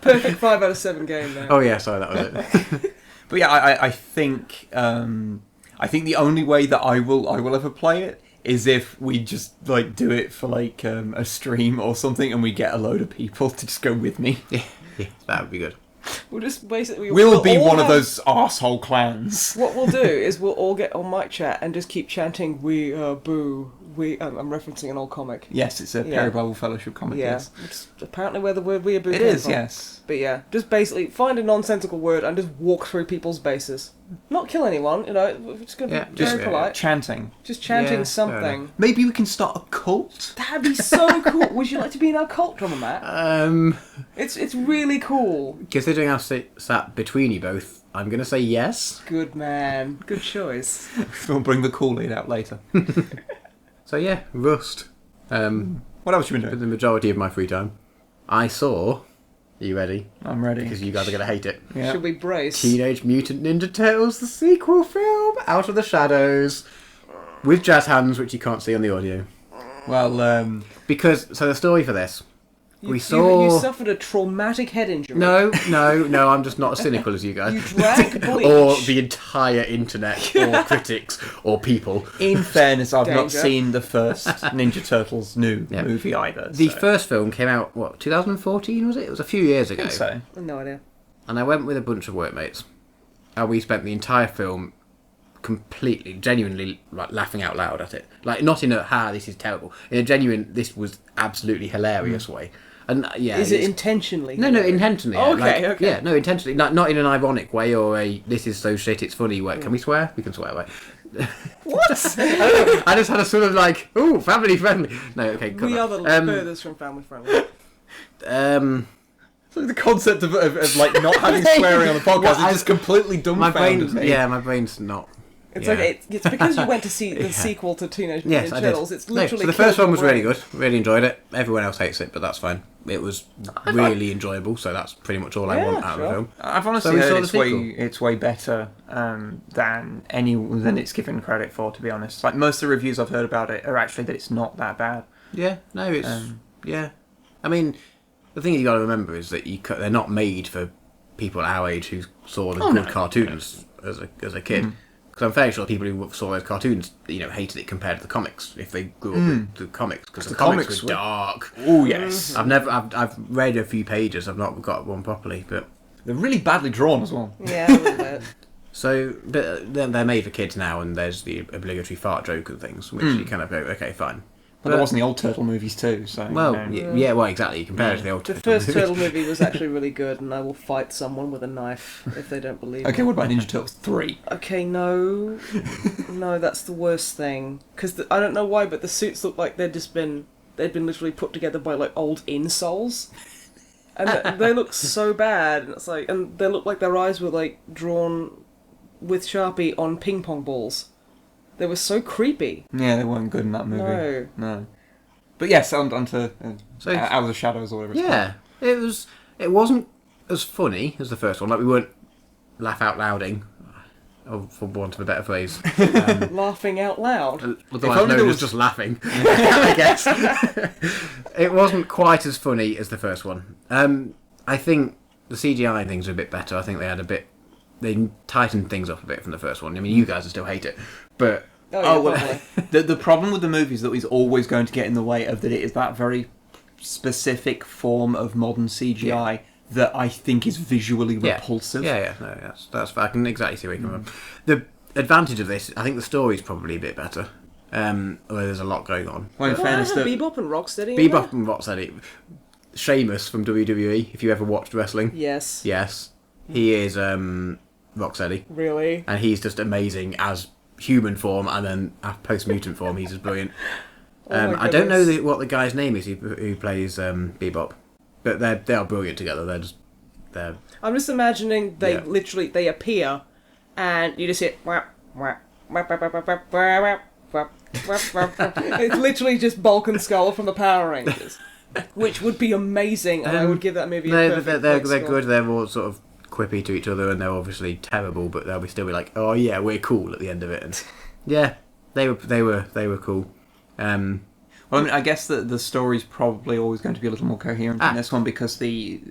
Perfect 5 out of 7 game there.
Oh yeah, sorry, that was it.
But yeah, I think the only way that I will ever play it is if we just like do it for like a stream or something, and we get a load of people to just go with me.
Yeah, that would be good.
We'll just basically...
We'll be one of those arsehole clans.
What we'll do is we'll all get on mic chat and just keep chanting, we boo, we... I'm referencing an old comic.
Yes, it's a Perry Bible Fellowship comic.
Yeah,
Yes.
it's apparently where the word we boo
It
came
is,
from.
yes.
But yeah, just basically find a nonsensical word and just walk through people's bases. Not kill anyone, we're just going to be
Just
very polite.
chanting.
Just chanting
Yeah,
something.
Maybe we can start a cult?
That'd be so cool. Would you like to be in our cult, Drummer Matt? It's really cool.
Considering I've sat between you both, I'm going to say yes.
Good man. Good choice.
We'll bring the Kool-Aid out later.
So yeah, Rust.
What else you been
For
doing?
the majority of my free time, I saw... Are you ready?
I'm ready.
Because you guys are going to hate it.
Yeah.
Should we brace?
Teenage Mutant Ninja Turtles, the sequel film, Out of the Shadows, with jazz hands, which you can't see on the audio.
Well,
Because, so the story for this,
You suffered a traumatic head injury.
No, I'm just not as cynical as you guys.
You drank bleach.
Or the entire internet, or critics, or people.
in fairness, I've not
Danger.
seen the first Ninja Turtles new movie either.
The
so.
first film came out, 2014 was it? It was a few years ago.
I think so.
No idea.
And I went with a bunch of workmates. And we spent the entire film completely, genuinely laughing out loud at it. Like, not in a, this is terrible. In a genuine, this was absolutely hilarious way. And yeah,
Is it intentionally?
No, intentionally.
Okay,
okay. Yeah, no, intentionally. Not in an ironic way or a this is so shit it's funny way. Can we swear? We can swear, right?
What?
I don't know. I just had a sort of like, ooh, family friendly. No, okay, cut
We
that.
are the furthest from family friendly.
So the concept of like not having swearing on the podcast is just completely
my
dumbfounded
brain,
me.
yeah, my brain's not.
It's
yeah.
like it's because you went to see the sequel to Teenage
Yes,
Mutant
I
Ninja
did.
Turtles. It's literally.
So the first
killed
one was
your
really
brain.
good. Really enjoyed it. Everyone else hates it, but that's fine. It was really enjoyable, so that's pretty much all I
Yeah,
want out of the
sure.
film.
I've honestly
So we
heard
saw
it's
the sequel.
it's way better than it's given credit for. To be honest, like most of the reviews I've heard about it are actually that it's not that bad.
Yeah, no, it's yeah. I mean, the thing you got to remember is that they're not made for people our age who saw the good cartoons as a kid. Because I'm fairly sure people who saw those cartoons, hated it compared to the comics if they grew up with the comics, because the comics were dark.
Oh yes,
I've read a few pages. I've not got one properly, but
they're really badly drawn as well.
Yeah, a little bit.
so but they're made for kids now, and there's the obligatory fart joke and things, which you kind of go, okay, fine.
But there wasn't the old Turtle movies too, so
Well, yeah, well, exactly. You compare it to the old.
The first Turtle movie was actually really good, and I will fight someone with a knife if they don't believe
Okay,
me.
what about Ninja Turtles 3?
Okay, no, that's the worst thing. Because I don't know why, but the suits look like they'd been literally put together by like old insoles, and they look so bad. And it's like, and they look like their eyes were like drawn with Sharpie on ping pong balls. They were so creepy.
Yeah, they weren't good in that movie.
No.
No. But yes, on to
So-
Out of the Shadows or whatever. It's
It wasn't as funny as the first one. Like, we weren't laugh out louding, for want of a better phrase.
Laughing out loud.
Otherwise
only
known
there
as
was-
just laughing, I guess. It wasn't quite as funny as the first one. I think the CGI things are a bit better. I think they tightened things up a bit from the first one. I mean, you guys will still hate it, but
Probably.
the problem with the movie is that he's always going to get in the way of that. It is that very specific form of modern CGI that I think is visually repulsive.
No, that's fair. I can exactly see where you're coming from. The advantage of this, I think the story's probably a bit better. Although there's a lot going on.
Well, in
Well, I
fairness,
have
that
Bebop and Rocksteady. in
Bebop and Rocksteady. Sheamus from WWE, if you ever watched wrestling.
there? Yes.
Yes. He is Rocksteady.
Really?
And he's just amazing as human form, and then post-mutant form, he's just brilliant.
Oh my
I don't know
goodness.
what the guy's name is who plays Bebop, but they are brilliant together. They're
I'm just imagining they
Yeah.
literally they appear, and you just hit. Whap, whap, whap, whap, whap, whap, whap, whap, whap, whap, whap, whap. It's literally just Bulk and Skull from the Power Rangers, which would be amazing, and I would give that movie. A perfect
they're
score.
good. They're all sort of quippy to each other, and they're obviously terrible, but they'll still be like, oh yeah, we're cool at the end of it. And yeah, they were cool.
Well, I mean, I guess that the story's probably always going to be a little more coherent in this one because the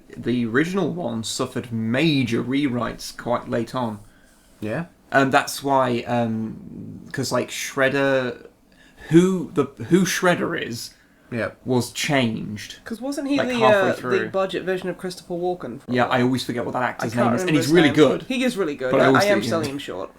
original one suffered major rewrites quite late on.
Yeah.
And that's why, because like Shredder, who Shredder is,
Yeah.
was changed.
Because wasn't he
Like halfway
the
through.
budget version of Christopher Walken? for a
Yeah,
while?
I always forget what that
I
actor's
can't
name is, and
remember
he's
his
really
name.
good.
He is really good.
But I
I,
always
am
think,
selling
yeah.
him short.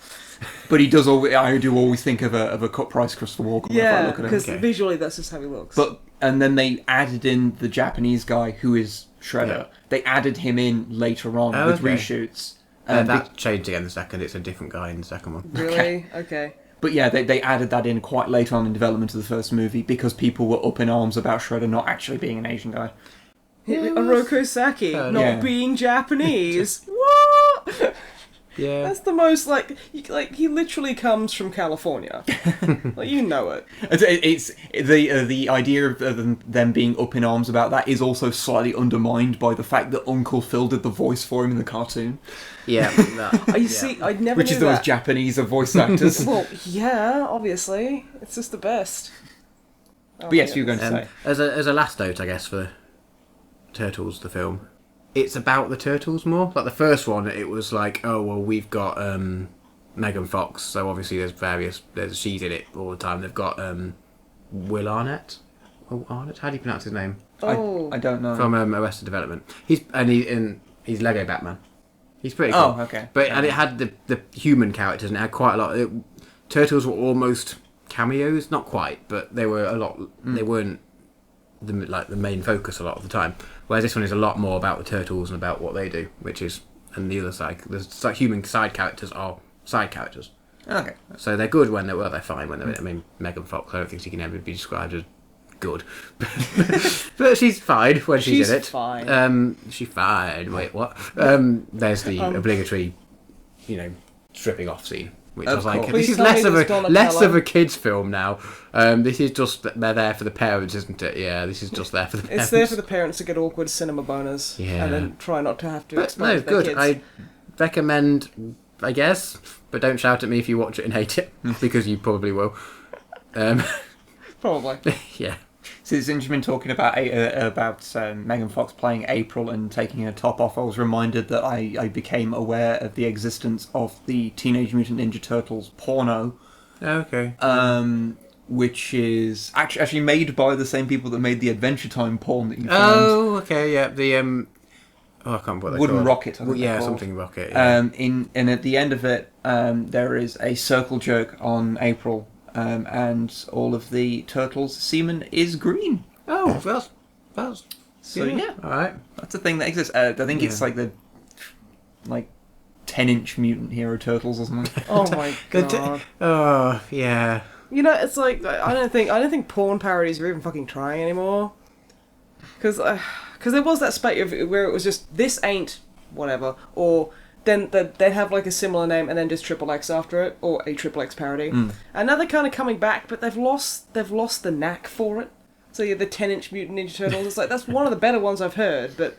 But he does always. I do always think of a cut price Christopher Walken when I
Yeah,
look at him.
because
Okay.
visually that's just how he looks.
And then they added in the Japanese guy who is Shredder.
Yeah.
They added him in later on
Oh,
with
okay.
reshoots.
That changed again in the second. It's a different guy in the second one.
Really? Okay.
But yeah, they added that in quite late on in development of the first movie because people were up in arms about Shredder not actually being an Asian guy.
Oroko Saki not
Yeah.
being Japanese. What?
Yeah.
That's the most like he literally comes from California. Like you know it.
It's the idea of them being up in arms about that is also slightly undermined by the fact that Uncle Phil did the voice for him in the cartoon,
Yeah.
You see, I never
which
knew
is the
that.
most Japanese of voice actors.
Well, yeah, obviously, it's just the best. Oh,
But yes,
yeah.
you were going to say.
As a last note, I guess, for Turtles, the film, it's about the Turtles more. Like the first one, it was like, oh well, we've got Megan Fox, so obviously she's in it all the time. They've got Will Arnett. Oh, Arnett, how do you pronounce his name?
Oh,
I don't know.
From Arrested Development. He's Lego Batman. He's pretty cool.
Oh, okay.
And it had the human characters, and it had quite a lot. Turtles were almost cameos, not quite, but they were a lot. They weren't the main focus a lot of the time. Whereas this one is a lot more about the turtles and about what they do, and the other side, the human side characters are side characters.
Okay.
So they're good when they're fine when they're. I mean, Megan Fox, I don't think she can ever be described as good, but she's fine when she's in it.
fine.
She's fine. Wait, what? There's the obligatory, stripping off scene, which I
Of
was like,
course.
this is
Please tell me there's
less
Donatello.
of a kids' film now. This is just they're there for the parents, isn't it? Yeah, this is just there for the parents.
It's there for the parents to get awkward cinema boners,
Yeah.
and then try not to have to
But
explain
no,
to their
good.
kids.
I recommend, I guess, but don't shout at me if you watch it and hate it, because you probably will.
Probably.
Yeah.
So since you've been talking about Megan Fox playing April and taking her top off, I was reminded that I became aware of the existence of the Teenage Mutant Ninja Turtles porno,
Okay.
which is actually made by the same people that made the Adventure Time porn that you found.
Oh, okay. Yeah. The I can't remember what they're
Wooden
called.
Rocket, I think
Well,
they're
yeah,
called.
something rocket. Yeah.
And at the end of it, there is a circle jerk on April, and all of the turtles' semen is green.
Oh, that's
So yeah,
all right.
that's a thing that exists. I think it's
Yeah.
like the 10-inch Mutant Hero Turtles or something.
Oh my god.
Oh, yeah.
You know, it's like I don't think porn parodies are even fucking trying anymore. Because there was that spate of where it was just this ain't whatever, or then they'd have like a similar name and then just triple X after it, or a triple X parody. And now they're kind of coming back, but they've lost the knack for it.
So yeah, the 10-inch Mutant Ninja Turtles. It's like that's one of the better ones I've heard, but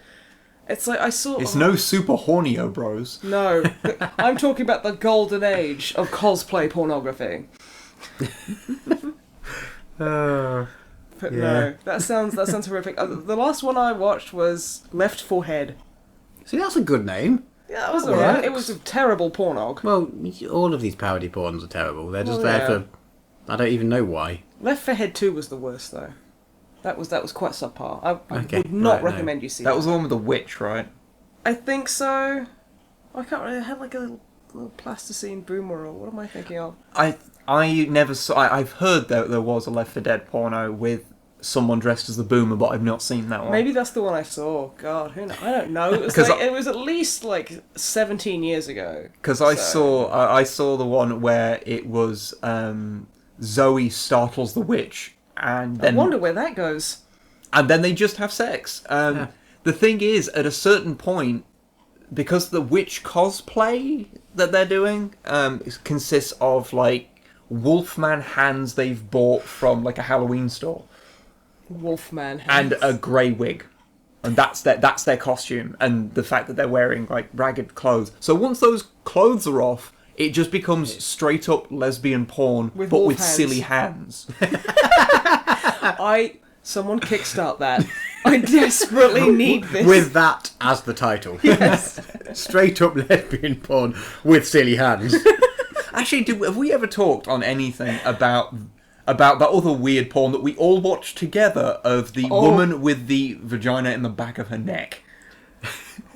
it's like I saw.
It's no Super Hornio Bros.
No, I'm talking about the golden age of cosplay pornography. But
Yeah.
no, that sounds horrific. The last one I watched was Left for Head.
See, that's a good name.
Yeah, that was
That
alright.
works.
It was a terrible pornog.
Well, all of these parody porns are terrible. They're just
Well,
there
yeah.
for... I don't even know why.
Left for Head 2 was the worst though. That was quite subpar. I
Okay,
would not
right, no.
recommend you see
That was the one with the witch, right?
I think so. I can't remember. It had like a little plasticine boomer, or what am I thinking of?
I never saw. I've heard that there was a Left 4 Dead porno with someone dressed as the Boomer, but I've not seen that one.
Maybe that's the one I saw. God, who knows? I don't know. It was
'Cause
it was at least like 17 years ago.
Because I saw the one where it was Zoe startles the witch, and then
I wonder where that goes.
and then they just have sex.
Yeah.
The thing is, at a certain point, because the witch cosplay that they're doing consists of like Wolfman hands they've bought from like a Halloween store
Wolfman.
and
hands.
a grey wig. And that's their costume, and the fact that they're wearing like ragged clothes. So once those clothes are off, it just becomes straight up lesbian porn,
With
but
wolf
with
hands.
silly hands.
Someone kickstart that. I desperately need this.
With that as the title.
Yes.
Straight up lesbian porn with silly hands.
Actually, have we ever talked on anything about that other weird porn that we all watched together of the woman with the vagina in the back of her neck?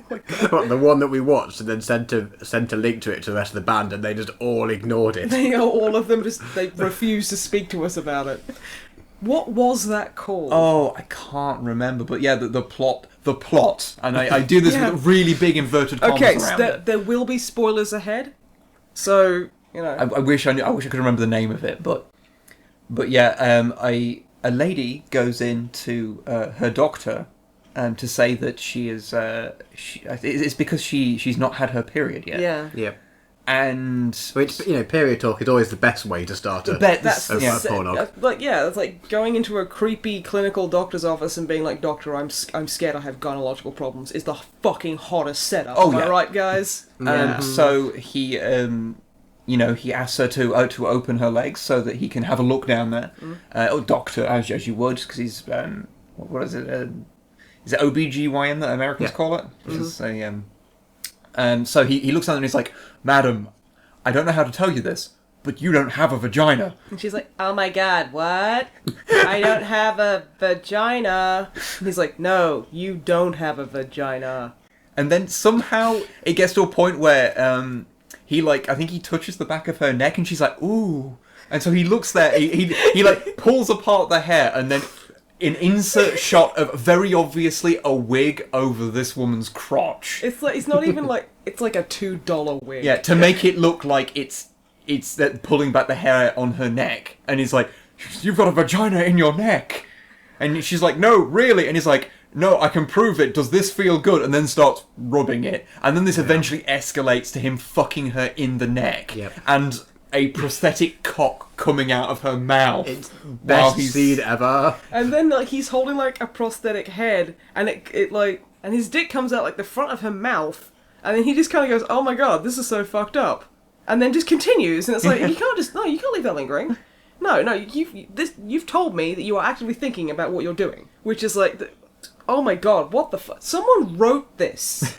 What, the one that we watched and then sent a link to it to the rest of the band and they just all ignored it.
They all of them they refuse to speak to us about it. What was that called?
Oh, I can't remember, but yeah, the plot, and I do this
Yeah.
with really big inverted commas
Okay, so
around
there,
it.
there will be spoilers ahead. So, you know.
I wish I could remember the name of it, but yeah, a lady goes in to her doctor to say that she is it's because she's not had her period yet.
Yeah.
Yeah.
And
Which, period talk is always the best way to start a...
That's
the
yeah.
pornog.
it's like going into a creepy clinical doctor's office and being like, "Doctor, I'm scared I have gynecological problems." Is the fucking hottest setup.
Oh,
Am
yeah.
I right, guys?
So he he asks her to open her legs so that he can have a look down there. Doctor, as you would, because he's what is it? Is it OBGYN that Americans
Yeah.
call it? Which is so he looks down and he's like, "Madam, I don't know how to tell you this, but you don't have a vagina."
And she's like, "Oh my god, what? I don't have a vagina." And he's like, "No, you don't have a vagina."
And then somehow it gets to a point where I think he touches the back of her neck and she's like, "Ooh." And so he looks there, he like pulls apart the hair and then an insert shot of very obviously a wig over this woman's crotch.
It's not even like it's like a $2 wig.
Yeah, to make it look like it's that pulling back the hair on her neck. And he's like, "You've got a vagina in your neck." And she's like, "No, really?" And he's like, "No, I can prove it. Does this feel good?" And then starts rubbing it. And then this eventually escalates to him fucking her in the neck.
Yep.
And a prosthetic cock coming out of her mouth.
It's
while
best scene ever.
And then like he's holding like a prosthetic head, and it like and his dick comes out like the front of her mouth, and then he just kind of goes, "Oh my god, this is so fucked up," and then just continues, and it's like you can't leave that lingering. No, you've told me that you are actively thinking about what you're doing, which is like, oh my god, what the fuck? Someone wrote this.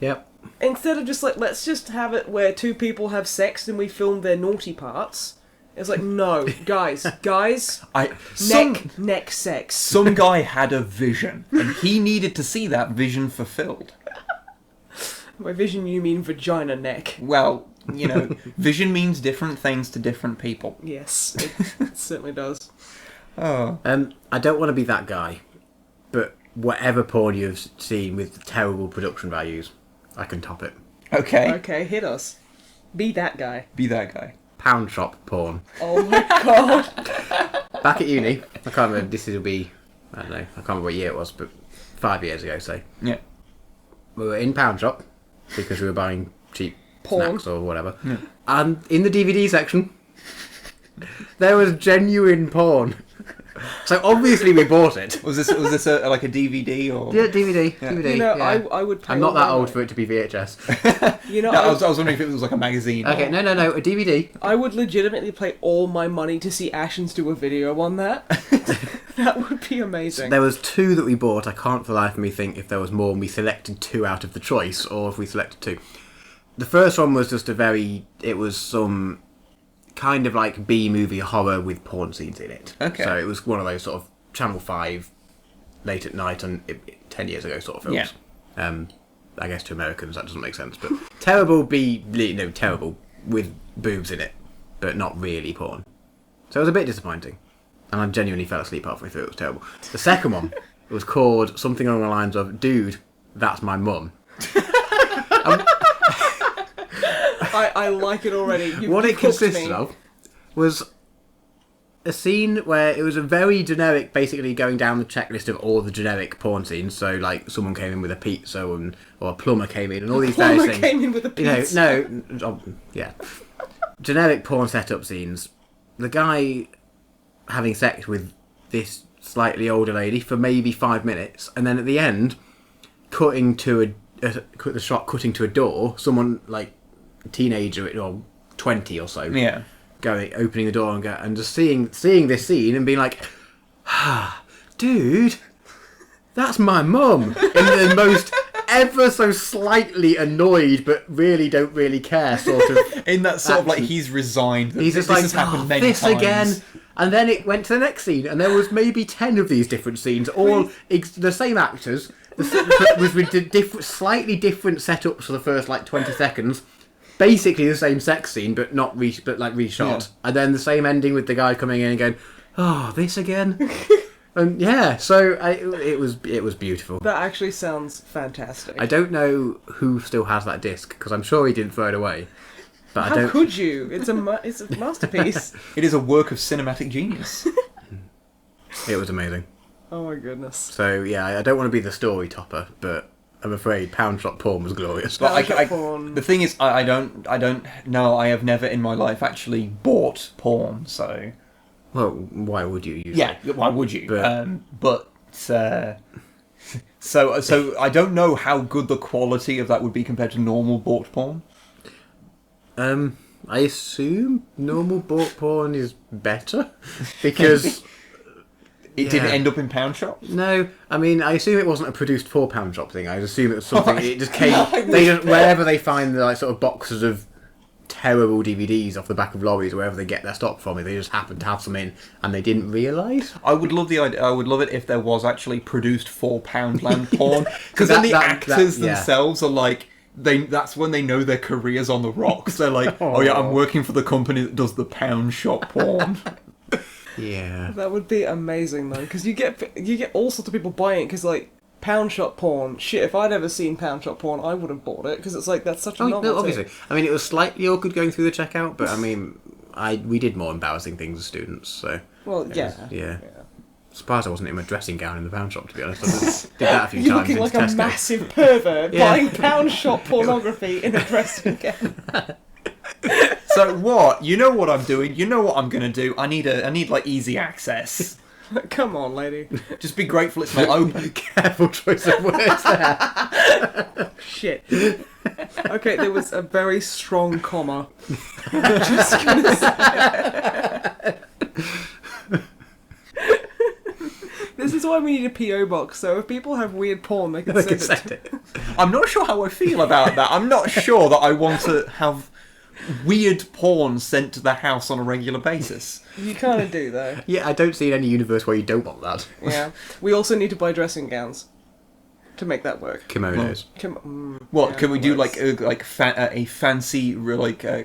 Yep.
Instead of just like, let's just have it where two people have sex and we film their naughty parts. It's like, no, guys, neck sex.
Some guy had a vision, and he needed to see that vision fulfilled.
By vision, you mean vagina neck.
Well, vision means different things to different people.
Yes, it certainly does.
Oh.
I don't want to be that guy, but whatever porn you've seen with terrible production values, I can top it.
Okay.
Okay, hit us. Be that guy.
Be that guy.
Pound shop porn.
Oh my god.
Back at uni, I can't remember, I don't know, I can't remember what year it was, but 5 years ago, say.
Yeah.
We were in Pound Shop, because we were buying cheap
Porn.
snacks or whatever. Yeah. And in the DVD section, there was genuine porn So obviously we bought it.
Was this like a DVD or?
Yeah, DVD.
Yeah.
DVD.
You know,
yeah.
I would pay
I'm not
all
that
my
old
money.
for it to be VHS.
You know,
No, I was wondering if it was like a magazine.
Okay, no, a DVD.
I would legitimately pay all my money to see Ashens do a video on that. That would be amazing.
There was 2 that we bought. I can't for the life of me think if there was more, and we selected 2 out of the choice, or if we selected 2. The first one was just it was some kind of like B-movie horror with porn scenes in it.
Okay.
So it was one of those sort of Channel 5, late at night, and 10 years ago sort of films.
Yeah.
I guess to Americans that doesn't make sense, but terrible terrible with boobs in it, but not really porn. So it was a bit disappointing. And I genuinely fell asleep halfway through. It was terrible. The second one was called something along the lines of "Dude, that's my mum."
I like it already.
What it consisted of was a scene where it was a very generic, basically going down the checklist of all the generic porn scenes. So, like, someone came in with a pizza, or a plumber came in, and all these various things.
Came in with a pizza.
Yeah. Generic porn setup scenes. The guy having sex with this slightly older lady for maybe 5 minutes, and then at the end, cutting to a door, someone like a teenager or 20 or so,
Yeah.
opening the door and just seeing this scene and being like, dude, that's my mum, in the most ever so slightly annoyed but don't really care sort of
In that sort of like
accent.
he's resigned. That
He's just
this
like,
has happened many
this
times.
again. And then it went to the next scene, and there was maybe 10 of these different scenes, all the same actors, with slightly different setups for the first like 20 seconds. Basically the same sex scene, but reshot.
Yeah.
And then the same ending with the guy coming in and going, "Oh, this again." And yeah, so it was beautiful.
That actually sounds fantastic.
I don't know who still has that disc because I'm sure he didn't throw it away. But I
How
don't.
could you? It's a masterpiece.
It is a work of cinematic genius.
It was amazing.
Oh my goodness.
So yeah, I don't want to be the story topper, but I'm afraid Pound Shop Porn was glorious.
But
Porn.
the thing is, I don't know. I have never in my life actually bought porn. So
Well, why would you usually?
yeah, why would you?
But-
So I don't know how good the quality of that would be compared to normal bought porn.
I assume normal bought porn is better because
It didn't end up in Pound Shop.
no, I mean I assume it wasn't a produced for Pound Shop thing. I assume it was something. It just came. They just, wherever they find the like sort of boxes of terrible DVDs off the back of lorries, wherever they get their stock from, they just happened to have some in, and they didn't realise.
I would love the idea. I would love it if there was actually produced for Poundland porn, because then the actors
yeah.
themselves are like. That's when they know their career's on the rocks. They're like, oh yeah, I'm working for the company that does the Pound Shop porn.
Yeah.
That would be amazing though, because you get all sorts of people buying it. Because like Pound Shop porn, shit. If I'd ever seen Pound Shop porn, I would have bought it because it's like that's such a novelty.
No, obviously. I mean, it was slightly awkward going through the checkout, but I mean, we did more embarrassing things as students, so.
Well,
it
yeah.
was- yeah. Surprised I wasn't in my dressing gown in the Pound Shop, to be honest. I did that a few
You're
times.
looking
in
like a
Tesco.
massive pervert
Yeah.
buying Pound Shop pornography in a dressing gown.
So what? You know what I'm doing. You know what I'm gonna do. I need like easy access.
Come on, lady.
Just be grateful it's not open.
Careful choice of words there.
Shit. Okay, there was a very strong comma. Just gonna say. This is why we need a PO box. So if people have weird porn, they can
They
send
can
it.
send it.
I'm not sure how I feel about that. I'm not sure that I want to have weird porn sent to the house on a regular basis.
You kind of do though.
Yeah, I don't see any universe where you don't want that.
Yeah. We also need to buy dressing gowns to make that work.
Kimonos.
What
Yeah,
can we do?
let's-
Like a fancy,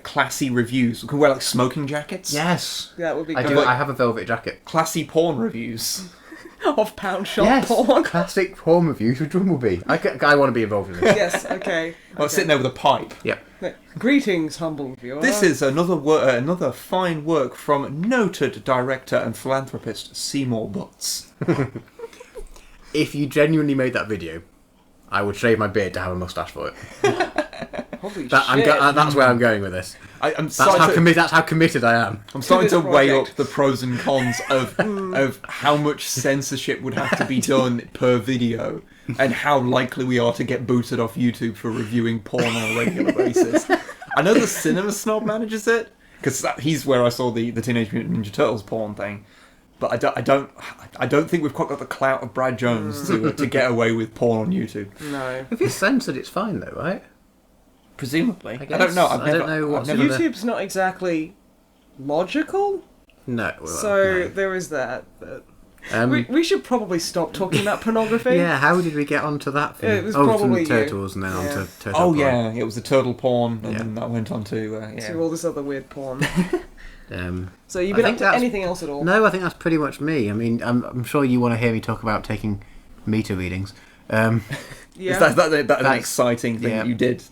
classy reviews? Can we wear like smoking jackets?
Yes.
That would be
I
good.
do. I have a velvet jacket.
Classy porn reviews.
Of Pound Shop
Yes.
porn.
Classic porn reviews with Drumblebee. I want to be involved in this.
Yes. Okay.
Oh, sitting there with a pipe.
Yep.
Greetings, humble viewer.
This is another fine work from noted director and philanthropist Seymour Butts.
If you genuinely made that video, I would shave my beard to have a mustache for it.
Holy shit.
That's where I'm going with this.
I'm
That's how,
starting
that's how committed I am.
I'm starting
this
to weigh up
project.
the pros and cons of how much censorship would have to be done per video, and how likely we are to get booted off YouTube for reviewing porn on a regular basis. I know the Cinema Snob manages it, because he's where I saw the Teenage Mutant Ninja Turtles porn thing. But I don't think we've quite got the clout of Brad Jones to get away with porn on YouTube.
No.
If it's censored, it's fine though, right?
Presumably, I
guess.
don't know.
I don't know what's
I've never,
YouTube's not exactly logical,
No. Well,
so
no.
there is that. But
Um,
we should probably stop talking about pornography.
yeah, how did we get onto that? From,
It was
from
probably you.
Turtles and then
Yeah.
onto Turtle
Oh
porn.
yeah, it was the turtle porn, and
Yeah.
then that went on to
To all this other weird porn. So you've
I
been
think
up to
that's-
anything else at all?
No, I think that's pretty much me. I mean, I'm sure you want to hear me talk about taking meter readings.
Yeah.
That's an
That's-
exciting thing
yeah.
that you did.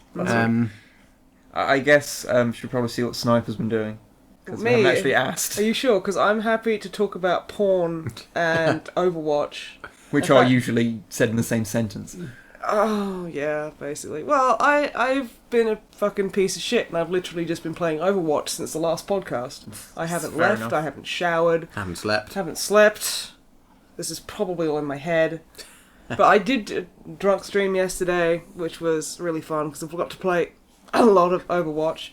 I guess should probably see what Sniper's been doing, because we
Me?
haven't actually asked.
Are you sure? Because I'm happy to talk about porn and Overwatch.
Which
in
are
fact-
usually said in the same sentence.
Oh, yeah, basically. Well, I've been a fucking piece of shit, and I've literally just been playing Overwatch since the last podcast. I haven't
Fair
left,
enough.
I haven't showered,
Haven't slept.
haven't slept. This is probably all in my head. But I did a drunk stream yesterday, which was really fun, because I forgot to play a lot of Overwatch.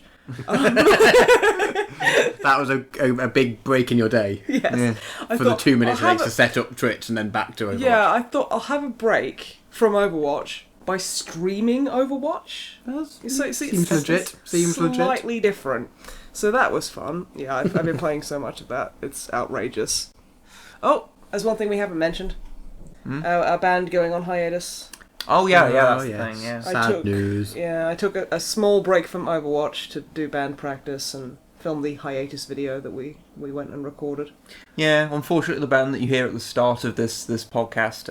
That was a big break in your day
Yes.
Yeah.
I
for the
thought,
2 minutes it
I'll
takes
have
to set up Twitch and then back to Overwatch.
Yeah, I thought I'll have a break from Overwatch by streaming Overwatch. So,
Seems legit. Seems legit.
Slightly different. So that was fun. Yeah, I've been playing so much of that. It's outrageous. Oh, there's one thing we haven't mentioned. Our band going on hiatus.
Oh yeah,
Oh,
that's the
yes.
thing. Yeah.
I
Sad
took-
news.
Yeah, I took a small break from Overwatch to do band practice and film the hiatus video that we went and recorded.
Yeah, unfortunately, the band that you hear at the start of this podcast,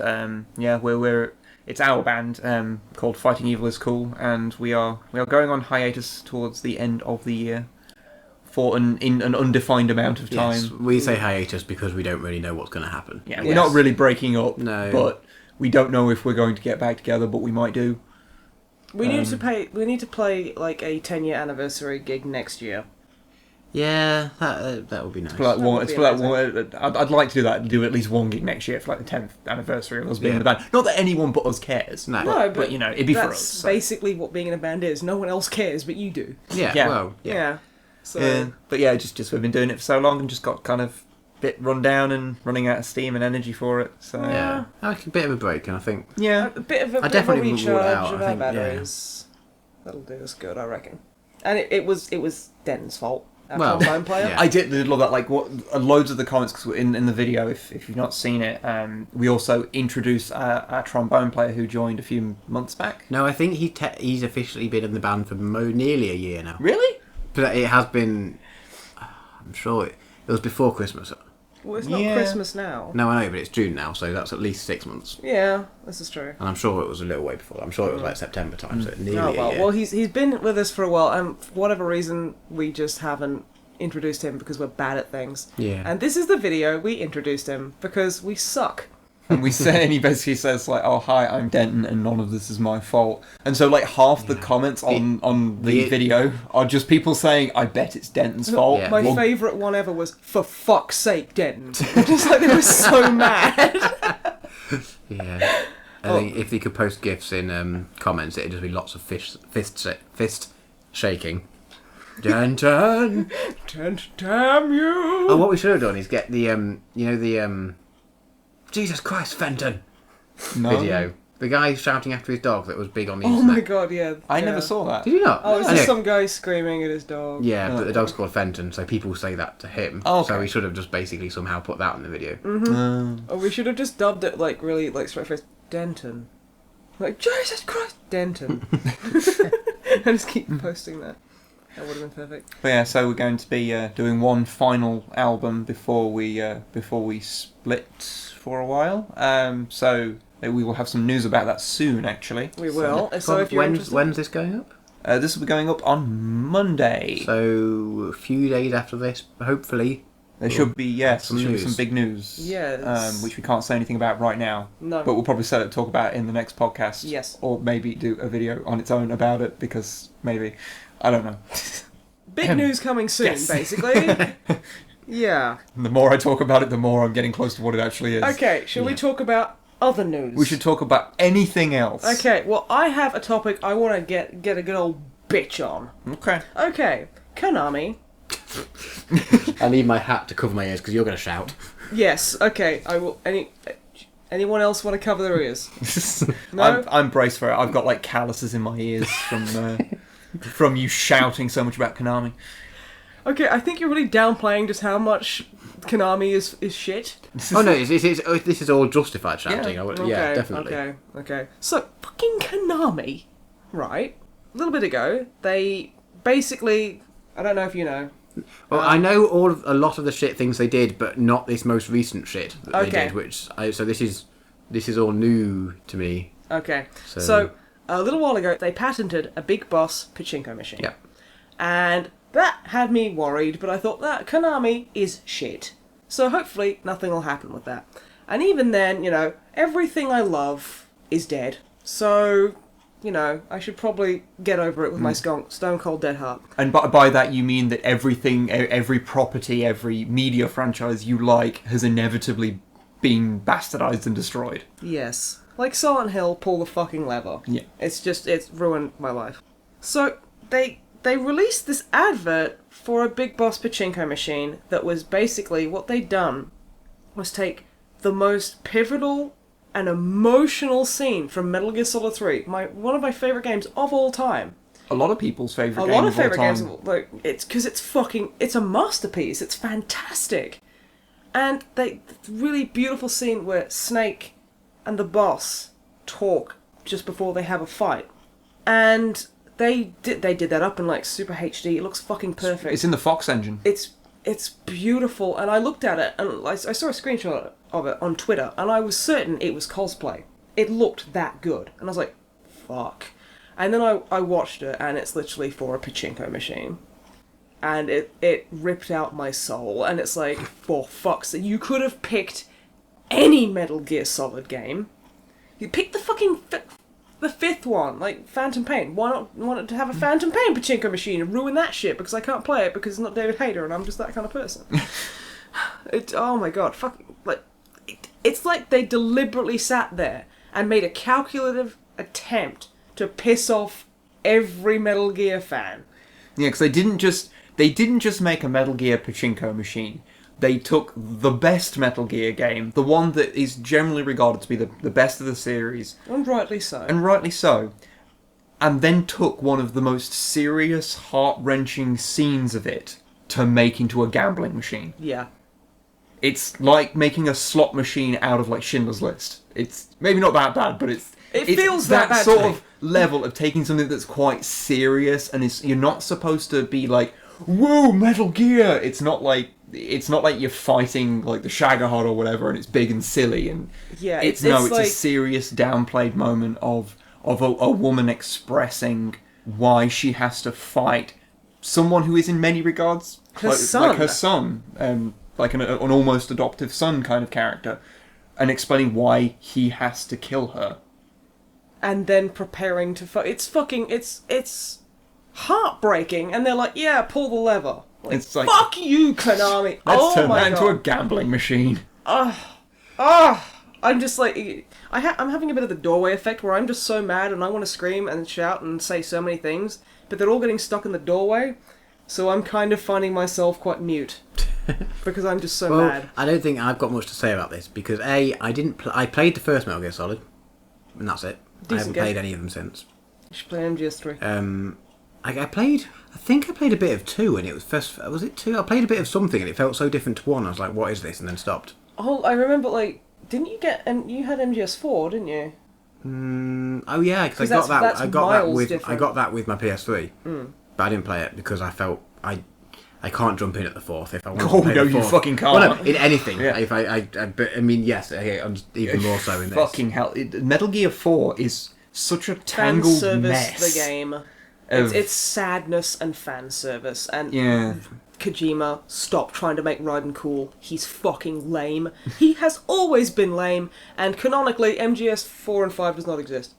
it's our band called Fighting Evil is Cool, and we are going on hiatus towards the end of the year for an undefined amount of time.
Yes, we say hiatus because we don't really know what's going to happen.
Yeah,
Yes.
we're not really breaking up,
No.
but we don't know if we're going to get back together, but we might do.
We need to play like a 10-year anniversary gig next year.
Yeah, that would be nice.
For like
That
one,
would
it's
be
for like
amazing.
one, I'd like to do that. Do at least one gig next year for like the 10th anniversary of us being
Yeah.
in the band. Not that anyone but us cares.
No.
No,
but you know, it'd be for
that's
us. So.
basically what being in a band is. No one else cares, but you do.
Yeah,
Yeah.
well, yeah.
So
Yeah, but yeah, just we've been doing it for so long and just got kind of a bit run down and running out of steam and energy for it. So
Yeah. Like a bit of a break, and I think
yeah.
a bit of a,
I
bit of a
definitely would rule it
recharge
out,
of
I
our
think, yeah.
batteries. That'll do us good, I reckon. And it was Den's fault. Our
Well,
trombone player.
yeah.
I did love that. Like loads of the comments, because in the video, if you've not seen it, we also introduced our trombone player who joined a few months back.
no, I think he's officially been in the band for nearly a year now.
Really?
But it has been. I'm sure it was before Christmas.
Well, it's not
Yeah.
Christmas now.
No, I know, but it's June now, so that's at least 6 months.
Yeah, this is true.
And I'm sure it was a little way before. I'm sure it was like September time, so nearly
Oh,
a
well,
year.
well, he's been with us for a while, and for whatever reason, we just haven't introduced him because we're bad at things.
Yeah.
And this is the video we introduced him because we suck.
And and he basically says like, "Oh hi, I'm Denton, and none of this is my fault." And so like half the comments on the video are just people saying, "I bet it's Denton's fault."
Yeah.
My
Well,
favourite one ever was, "For fuck's sake, Denton." Just like they were so mad.
Yeah. I think if you could post GIFs in comments, it'd just be lots of fist shaking. Denton!
Damn you!
Oh, what we should have done is get the Jesus Christ, Fenton
no.
video. The guy shouting after his dog that was big on the
Oh
internet.
my god, yeah.
I
yeah.
never saw that.
Did you not?
Oh, it's
Anyway,
just some guy screaming at his dog.
yeah, but the dog's called Fenton, so people say that to him.
Oh, okay.
So we should have just basically somehow put that in the video.
Oh, we should have just dubbed it like really like straight face. Denton. Like, Jesus Christ, Denton. I just keep posting that. That would have been perfect.
But yeah, so we're going to be doing one final album before we split for a while. So we will have some news about that soon, actually.
We will. So if you're interested...
When's this going up?
This will be going up on Monday.
So a few days after this, hopefully.
There should be
some
there should be
news.
some big news.
Yes.
Which we can't say anything about right now.
No.
But we'll probably talk about it in the next podcast.
Yes.
Or maybe do a video on its own about it, because maybe I don't know.
Big news coming soon,
Yes.
basically. Yeah.
And the more I talk about it, the more I'm getting close to what it actually is.
Okay, shall we talk about other news?
We should talk about anything else.
Okay, well, I have a topic I want to get a good old bitch on.
Okay.
Okay, Konami.
I need my hat to cover my ears because you're going to shout.
Yes, okay, I will. Anyone else want to cover their ears? No?
I'm braced for it. I've got like calluses in my ears from you shouting so much about Konami.
Okay, I think you're really downplaying just how much Konami is shit.
Oh no, this is all justified shouting.
Yeah.
Yeah, definitely.
Okay. So, fucking Konami, right? A little bit ago, they basically, I don't know if you know.
Well, I know a lot of the shit things they did, but not this most recent shit that they did. So this is all new to me.
Okay. So a little while ago, they patented a Big Boss pachinko machine.
Yeah.
And that had me worried, but I thought that Konami is shit. So hopefully nothing will happen with that. And even then, everything I love is dead. So, I should probably get over it with my stone cold dead heart.
And by that you mean that everything, every property, every media franchise you like has inevitably been bastardized and destroyed.
Yes. Like Silent Hill, pull the fucking lever.
Yeah.
It's ruined my life. So, they released this advert for a Big Boss pachinko machine that was basically, what they'd done was take the most pivotal and emotional scene from Metal Gear Solid 3, one of my favourite games of all time.
A lot of people's favourite
A
game
lot of
of all
favourite
time.
games, it's because it's a masterpiece, it's fantastic. And the really beautiful scene where Snake and the boss talk just before they have a fight. And they did that up in like Super HD. It looks fucking perfect.
It's in the Fox engine.
It's beautiful, and I looked at it and I saw a screenshot of it on Twitter, and I was certain it was cosplay. It looked that good, and I was like, fuck. And then I watched it, and it's literally for a pachinko machine. And it ripped out my soul, and it's like, for fuck's sake, you could have picked any Metal Gear Solid game. You picked the fucking the fifth one, like Phantom Pain. Why not want it to have a Phantom Pain pachinko machine and ruin that shit because I can't play it because it's not David Hayter and I'm just that kind of person. Oh my god, it's like they deliberately sat there and made a calculative attempt to piss off every Metal Gear fan.
Yeah, because they didn't just make a Metal Gear pachinko machine. They took the best Metal Gear game, the one that is generally regarded to be the best of the series.
And rightly so.
And then took one of the most serious, heart-wrenching scenes of it to make into a gambling machine.
Yeah.
It's like making a slot machine out of like Schindler's List. It's maybe not that bad, but it
feels that bad
sort
to me.
of level of taking something that's quite serious and you're not supposed to be like, whoa, Metal Gear! It's not like you're fighting like the Shagohod or whatever and it's big and silly and
yeah,
it's
like
a serious downplayed moment of a woman expressing why she has to fight someone who is in many regards
her
like her son, like an almost adoptive son kind of character, and explaining why he has to kill her.
And then preparing to fight. It's heartbreaking, and they're like, yeah, pull the lever. Like,
It's like,
fuck you, Konami.
let's turn
my
that into a
god.
gambling machine.
I'm just like, I'm having a bit of the doorway effect where I'm just so mad and I want to scream and shout and say so many things, but they're all getting stuck in the doorway, so I'm kind of finding myself quite mute. Because I'm just so mad.
I don't think I've got much to say about this because I played the first Metal Gear Solid, and that's it. I haven't played any of them since.
You should play MGS3.
I think I played a bit of 2 and it was it 2? I played a bit of something and it felt so different to 1. I was like, what is this? And then stopped.
Oh, I remember, like, didn't you get, and you had MGS4, didn't you?
Oh yeah, because I got that with my PS3, but I didn't play it because I felt I can't jump in at the 4th if I want to play
no,
the 4th.
you fucking can't.
Well, no, in anything.
Yeah.
If but I mean, yes, I'm even more so in this.
Fucking hell. Metal Gear 4 is such a tangled
Fan service
mess.
the game.
of-
It's sadness and fan service, and
Yeah.
Kojima, stop trying to make Raiden cool. He's fucking lame. He has always been lame, and canonically, MGS 4 and 5 does not exist.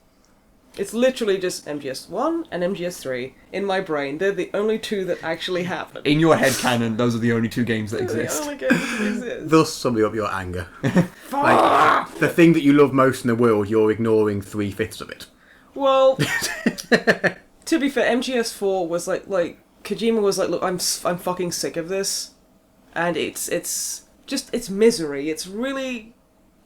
It's literally just MGS1 and MGS3 in my brain. They're the only two that actually happen.
In your head canon, those are the only two games that
They're the
exist.
only games that exist.
Thus summing up your anger. Like, the thing that you love most in the world, you're ignoring 3/5 of it.
Well, to be fair, MGS4 was like Kojima was like, look, I'm fucking sick of this, and it's misery. It's really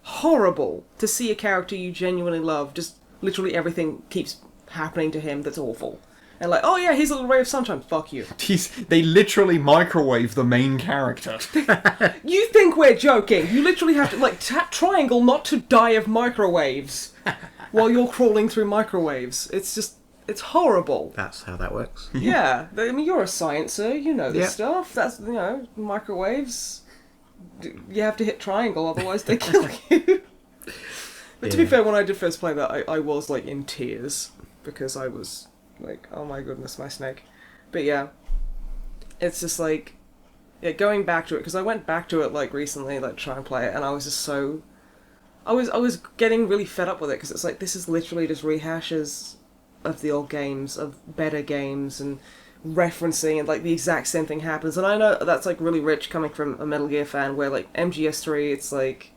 horrible to see a character you genuinely love, just literally everything keeps happening to him that's awful. And like, oh yeah, here's a little ray of sunshine, fuck you.
They literally microwave the main character.
You think we're joking? You literally have to like tap triangle not to die of microwaves while you're crawling through microwaves. It's horrible.
That's how that works.
Yeah, I mean, you're a sciencer, you know this
Yep.
stuff. That's, microwaves. You have to hit triangle, otherwise they kill you. But to be
Yeah.
fair, when I did first play that, I was, like, in tears. Because I was, like, oh my goodness, my snake. But yeah, it's just, like, yeah, going back to it, because I went back to it, like, recently, like, to try and play it, and I was just so... I was getting really fed up with it, because it's like, this is literally just rehashes of the old games, of better games, and referencing, and like the exact same thing happens. And I know that's like really rich coming from a Metal Gear fan, where like MGS3, it's like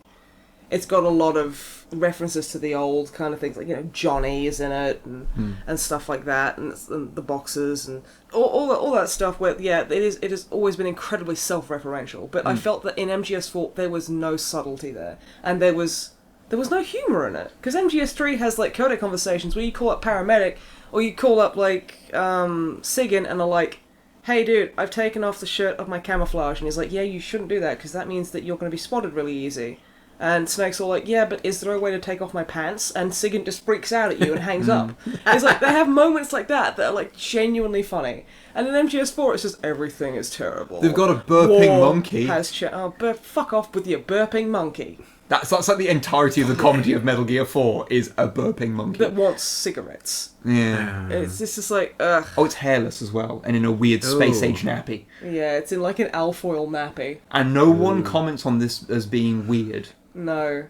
it's got a lot of references to the old kind of things, like Johnny is in it and stuff like that, and the boxes and all that stuff. Where it has always been incredibly self-referential. But I felt that in MGS4 there was no subtlety there, and there was no humour in it. Because MGS3 has like codec conversations where you call up paramedic, or you call up like Sigyn and are like, hey dude, I've taken off the shirt of my camouflage. And he's like, yeah, you shouldn't do that because that means that you're going to be spotted really easy. And Snake's all like, yeah, but is there a way to take off my pants? And Sigyn just freaks out at you and hangs up. It's like, they have moments like that are like genuinely funny. And in MGS4 it's just everything is terrible.
They've got a burping
War
monkey.
Fuck off with your burping monkey.
That's like the entirety of the comedy of Metal Gear 4 is a burping monkey.
That wants cigarettes.
Yeah.
It's just like, ugh.
Oh, it's hairless as well, and in a weird space age nappy.
Yeah, it's in like an alfoil nappy.
And no one comments on this as being weird.
No.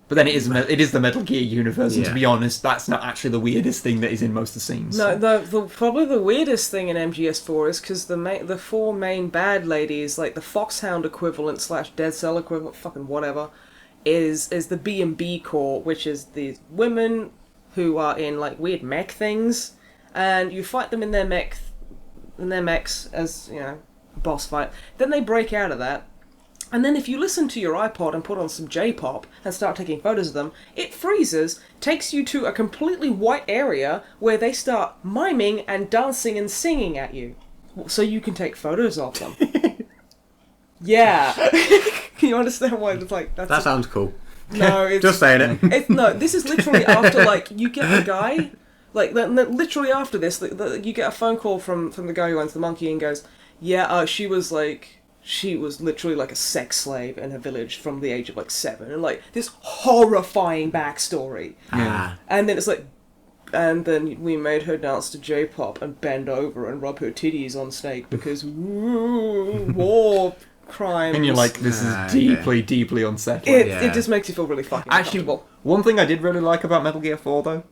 But then it is the Metal Gear universe, and to
Yeah.
be honest, that's not actually the weirdest thing that is in most of the scenes.
No, probably the weirdest thing in MGS4 is because the four main bad ladies, like the Foxhound equivalent / Dead Cell equivalent, fucking whatever, is the B&B Corps, which is these women who are in like weird mech things, and you fight them in their mechs as a boss fight. Then they break out of that. And then if you listen to your iPod and put on some J-pop and start taking photos of them, it freezes, takes you to a completely white area where they start miming and dancing and singing at you. So you can take photos of them. Yeah. Can you understand why it's like...
That sounds cool.
No, it's...
Just saying it.
No, this is literally after, like, you get a guy... Like, literally after this, you get a phone call from the guy who owns the monkey and goes, yeah, she was literally like a sex slave in her village from the age of like 7, and like this horrifying backstory.
Yeah.
And then it's like, and then we made her dance to J-pop and bend over and rub her titties on Snake because war crimes.
And you're like, this is deeply unsettling.
It just makes you feel really fucking
Actually,
uncomfortable.
one thing I did really like about Metal Gear 4, though...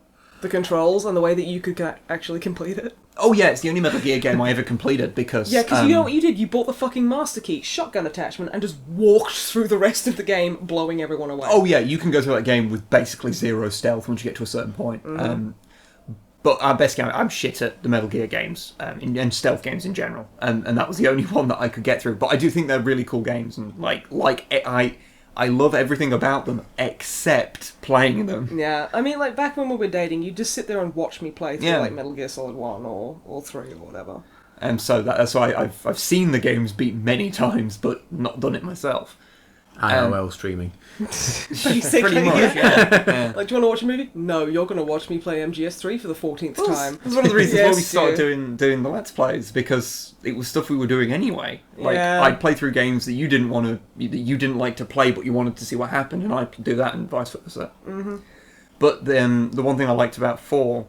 The controls and the way that you could actually complete it.
Oh yeah, it's the only Metal Gear game I ever completed, because...
Yeah, because you know what you did? You bought the fucking Master Key shotgun attachment and just walked through the rest of the game, blowing everyone away.
Oh yeah, you can go through that game with basically 0 stealth once you get to a certain point. But our best game, I'm shit at the Metal Gear games, and stealth games in general, and that was the only one that I could get through. But I do think they're really cool games, and I love everything about them except playing them.
Yeah, I mean, like, back when we were dating, you'd just sit there and watch me play through,
Yeah.
like, Metal Gear Solid 1 or 3 or whatever.
And so that's why I've seen the games beat many times, but not done it myself.
IRL streaming.
Basically,
Pretty much, yeah.
Like, do you want to watch a movie? No, you're going to watch me play MGS3 for the 14th time.
That's one of the reasons why
Yes,
we started
dear.
doing the Let's Plays, because it was stuff we were doing anyway. Like,
Yeah.
I'd play through games that you didn't like to play, but you wanted to see what happened, and I'd do that, and vice versa. Mm-hmm. But then the one thing I liked about 4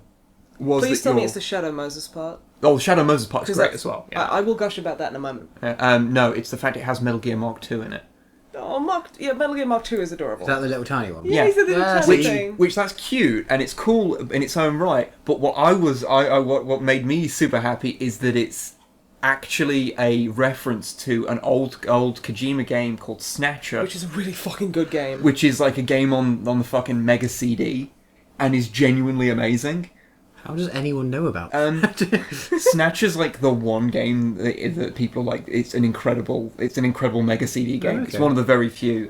was
Please
that
tell me it's the Shadow Moses part.
Oh, the Shadow Moses part's
'Cause
great
that-
as well. Yeah.
I will gush about that in a moment.
No, it's the fact it has Metal Gear Mark II in it.
Oh, Metal Gear Mark 2 is adorable.
Is that the little tiny one?
Yeah, he's a little tiny
which,
thing.
which that's cute and it's cool in its own right. But what made me super happy is that it's actually a reference to an old Kojima game called Snatcher,
Which is a really fucking good game.
which is like a game on the fucking Mega CD, and is genuinely amazing.
How does anyone know about that?
Snatcher's like the one game that people like. It's an incredible Mega CD game.
Okay.
It's one of the very few.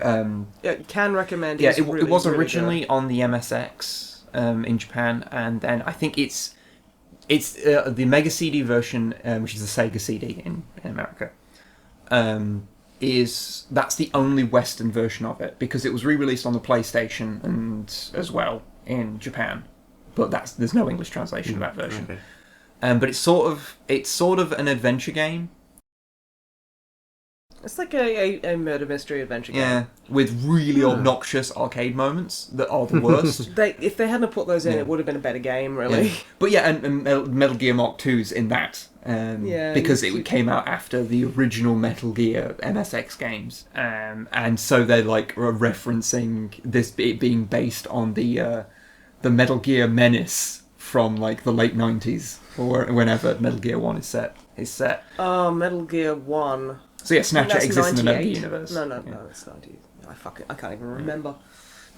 Yeah, can recommend.
Yeah,
It's
it
really,
was
really
originally
good.
on the MSX in Japan, and then I think it's the Mega CD version, which is the Sega CD in America. That's the only Western version of it because it was re-released on the PlayStation and as well in Japan, but there's no English translation of that version.
Okay.
But it's sort of an adventure game.
It's like a murder mystery adventure game.
Yeah, with really obnoxious arcade moments that are the worst.
If they hadn't put those in, it would have been a better game, really.
Yeah. But yeah, and Metal Gear Mark 2's in that. Because it came out after the original Metal Gear MSX games. And so they're like referencing it being based on the Metal Gear Menace from like the late 90s or whenever Metal Gear 1 is set.
Oh, Metal Gear 1.
So yeah, Snatcher
That's
exists in the Metal
98.
Gear universe.
No, it's 90. I can't even remember.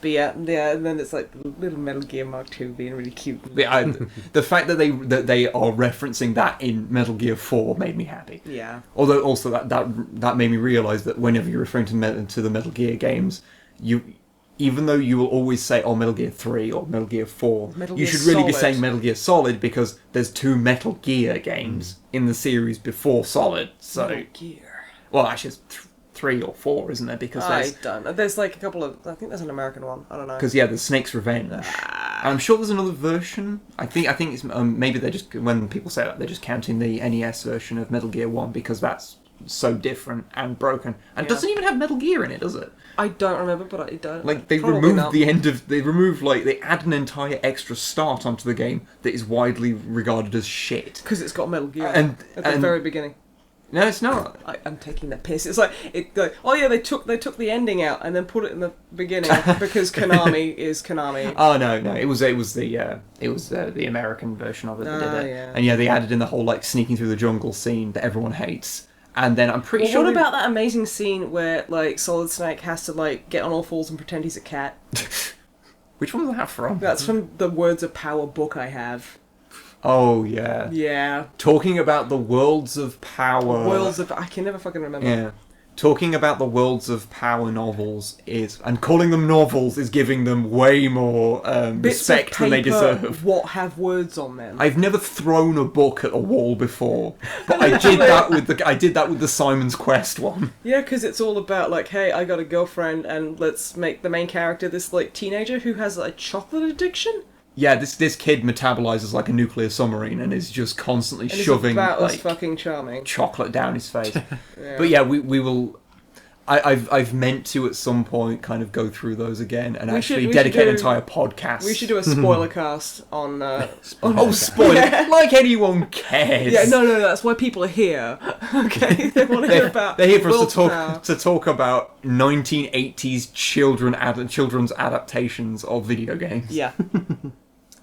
But yeah, and then it's like little Metal Gear Mark 2 being really cute.
The fact that they are referencing that in Metal Gear 4 made me happy.
Yeah.
Although also that made me realise that whenever you're referring to the Metal Gear games, even though you will always say, oh, Metal Gear 3 or Metal Gear 4,
Metal
you
Gear
should really be
Solid.
saying Metal Gear Solid because there's 2 Metal Gear games in the series before Solid. So,
Metal Gear.
well, actually, it's 3 or 4, isn't there? Because
I don't know. There's like a couple of... I think there's an American one. I don't know.
Because yeah, there's Snake's Revenge. And I'm sure there's another version. I think it's maybe they're just, when people say that, they're just counting the NES version of Metal Gear 1 because that's so different and broken, and it doesn't even have Metal Gear in it, does it?
I don't remember, but I don't.
Like they
Probably
removed
not.
they add an entire extra start onto the game that is widely regarded as shit.
Because it's got Metal Gear
And-
at the
and-
very beginning.
No, it's not.
I'm taking the piss. It's like oh yeah, they took the ending out and then put it in the beginning because Konami is Konami.
Oh no, it was the American version of it that did it,
Yeah.
and yeah, they added in the whole like sneaking through the jungle scene that everyone hates, and then I'm pretty
Well,
sure.
what about that amazing scene where like Solid Snake has to like get on all fours and pretend he's a cat?
Which one was that from?
That's from the Words of Power book I have.
Oh yeah.
Yeah.
Talking about the worlds of power.
Worlds of... I can never fucking remember.
Yeah. Talking about the worlds of power novels and calling them novels is giving them way more
Bits
respect
of
than they
paper
deserve.
what have words on them.
I've never thrown a book at a wall before, but I did that with the Simon's Quest one.
Yeah, because it's all about like, hey, I got a girlfriend and let's make the main character this like teenager who has a chocolate addiction.
Yeah, this kid metabolizes like a nuclear submarine and is just constantly
And
shoving
it's about as
like
fucking charming.
chocolate down his face.
Yeah.
But yeah, we will. I've meant to at some point kind of go through those again and
We
actually
should
dedicate
do-
an entire podcast.
We should do a spoiler cast on...
Oh, spoiler! Like anyone cares.
Yeah, no, that's why people are here. Okay, they want to hear about...
They're here for us
World Power.
to talk about 1980s children's adaptations of video games.
Yeah.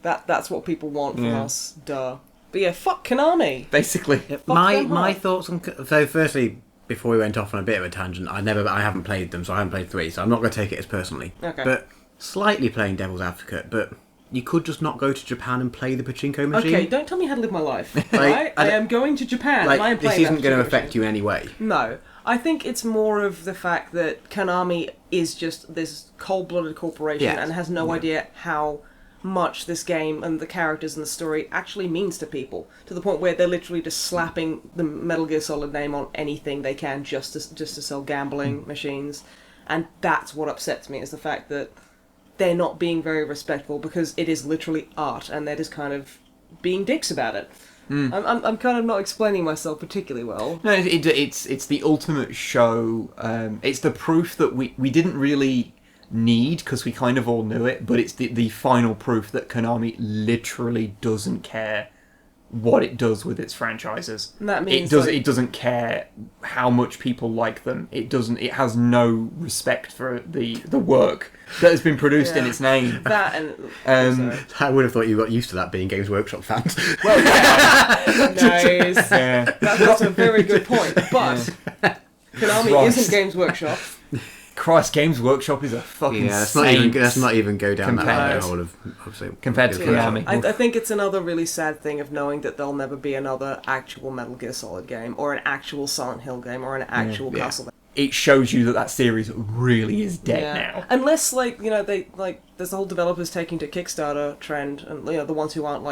That's what people want from
Yeah.
us. Duh. But yeah, fuck Konami.
Basically.
My
them up.
thoughts on... So firstly, before we went off on a bit of a tangent, I haven't played them, so I haven't played 3, so I'm not going to take it as personally.
Okay.
But slightly playing devil's advocate, but you could just not go to Japan and play the pachinko machine.
Okay, don't tell me how to live my life. Right? I am going to Japan and I am
Like, this
playing
isn't
that
going to
particular
affect you in any way.
No. I think it's more of the fact that Konami is just this cold-blooded corporation
Yes.
and has no idea how much this game and the characters and the story actually means to people, to the point where they're literally just slapping the Metal Gear Solid name on anything they can just to sell gambling machines. And that's what upsets me, is the fact that they're not being very respectful because it is literally art and they're just kind of being dicks about it. I'm kind of not explaining myself particularly well.
No, it's the ultimate show. It's the proof that we didn't really need, because we kind of all knew it, but it's the final proof that Konami literally doesn't care what it does with its franchises.
And that means
It doesn't care how much people like them. It has no respect for the work that has been produced in its name.
that and
I would have thought you got used to that being Games Workshop fans.
Well,
nice.
yeah.
That's a very good point. But Konami
Christ.
isn't Games Workshop.
Christ, Games Workshop is a fucking
let's
saint.
not even go down that
Compared-
rabbit hole of say,
compared to
Games Workshop.
Konami.
I think it's another really sad thing of knowing that there'll never be another actual Metal Gear Solid game, or an actual Silent Hill game, or an actual
Yeah.
Castlevania.
It shows you that series really is dead now.
Unless, there's the whole developers taking to Kickstarter trend, and the ones who aren't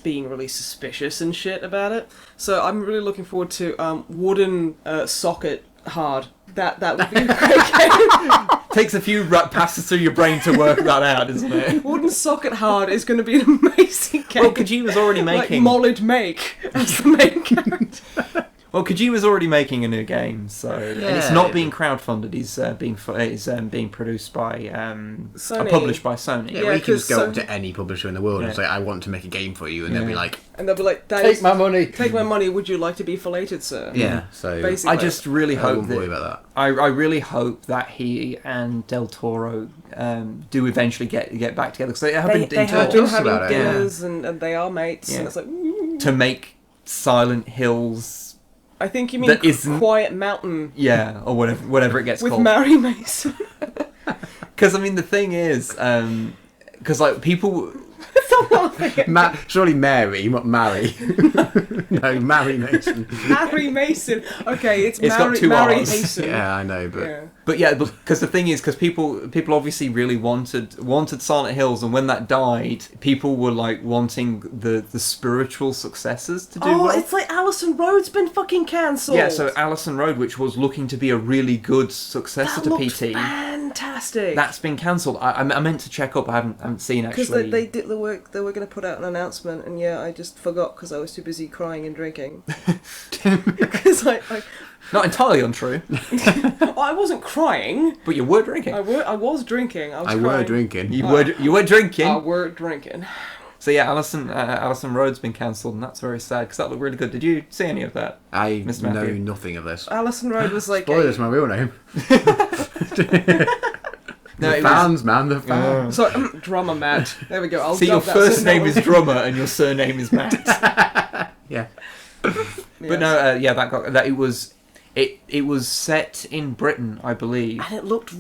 being really suspicious and shit about it. So I'm really looking forward to Wooden Socket Hard. That would be a great game.
Takes a few passes through your brain to work that out, doesn't it?
Wooden Socket Hard is going to be an amazing game.
Well, Kojima's already making.
Like Mollid Make as the main character.
Well, Kojima's already making a new game, so and it's
Yeah.
not being crowdfunded. He's being produced by
Sony.
published by Sony.
Yeah,
Yeah,
we can
'cause
just go up
some-
to any publisher in the world and
Yeah.
say, I want to make a game for you, and they'll be like,
And they'll be like,
take my money.
Take my money, would you like to be filleted, sir?
Yeah, so
Basically.
I just really
I
hope
wouldn't worry
that
about that.
I really hope that he and Del Toro do eventually get back together because they have been
They
in
have
talks
been
talks
having
about it, yeah.
dinners and they are mates,
Yeah.
and it's like, ooh.
to make Silent Hills.
I think you mean
That isn't-
Quiet Mountain
Yeah, or whatever it gets
with
called.
Mary Mason.
Because I mean, the thing is, because like people,
Surely Mary, not Mary. No, Mary Mason.
Mary Mason. Okay, it's
It's got
Mary,
two
Mary
R's.
Hasten.
Yeah, I know, but
Yeah.
but yeah, because the thing is, because people obviously really wanted Silent Hills, and when that died, people were like wanting the spiritual successors to do
Oh,
well.
it's like Alison Road's been fucking cancelled.
Yeah, so Allison Road, which was looking to be a really good successor
that
to
looked
PT,
fantastic.
that's been cancelled. I meant to check up. I haven't seen
Because
actually.
they did the work, they were going to put out an announcement, and I just forgot because I was too busy crying and drinking. Because I
Not entirely untrue,
I wasn't crying.
but you were drinking.
I was drinking. I was
I
crying.
were drinking.
You were drinking.
I were drinking.
So yeah, Allison Road's been cancelled, and that's very sad because that looked really good. Did you see any of that?
I
Mr.
know
Matthew.
nothing of this.
Alison Road was like
Spoilers, my real name.
No,
The
it was-
fans, man, the fans.
So Drummer Matt. There we go. I'll
See, your
dub that
first
so
name
no
is
one-
Drummer and your surname is Matt.
Yeah.
But no, that it was set in Britain, I believe.
And it looked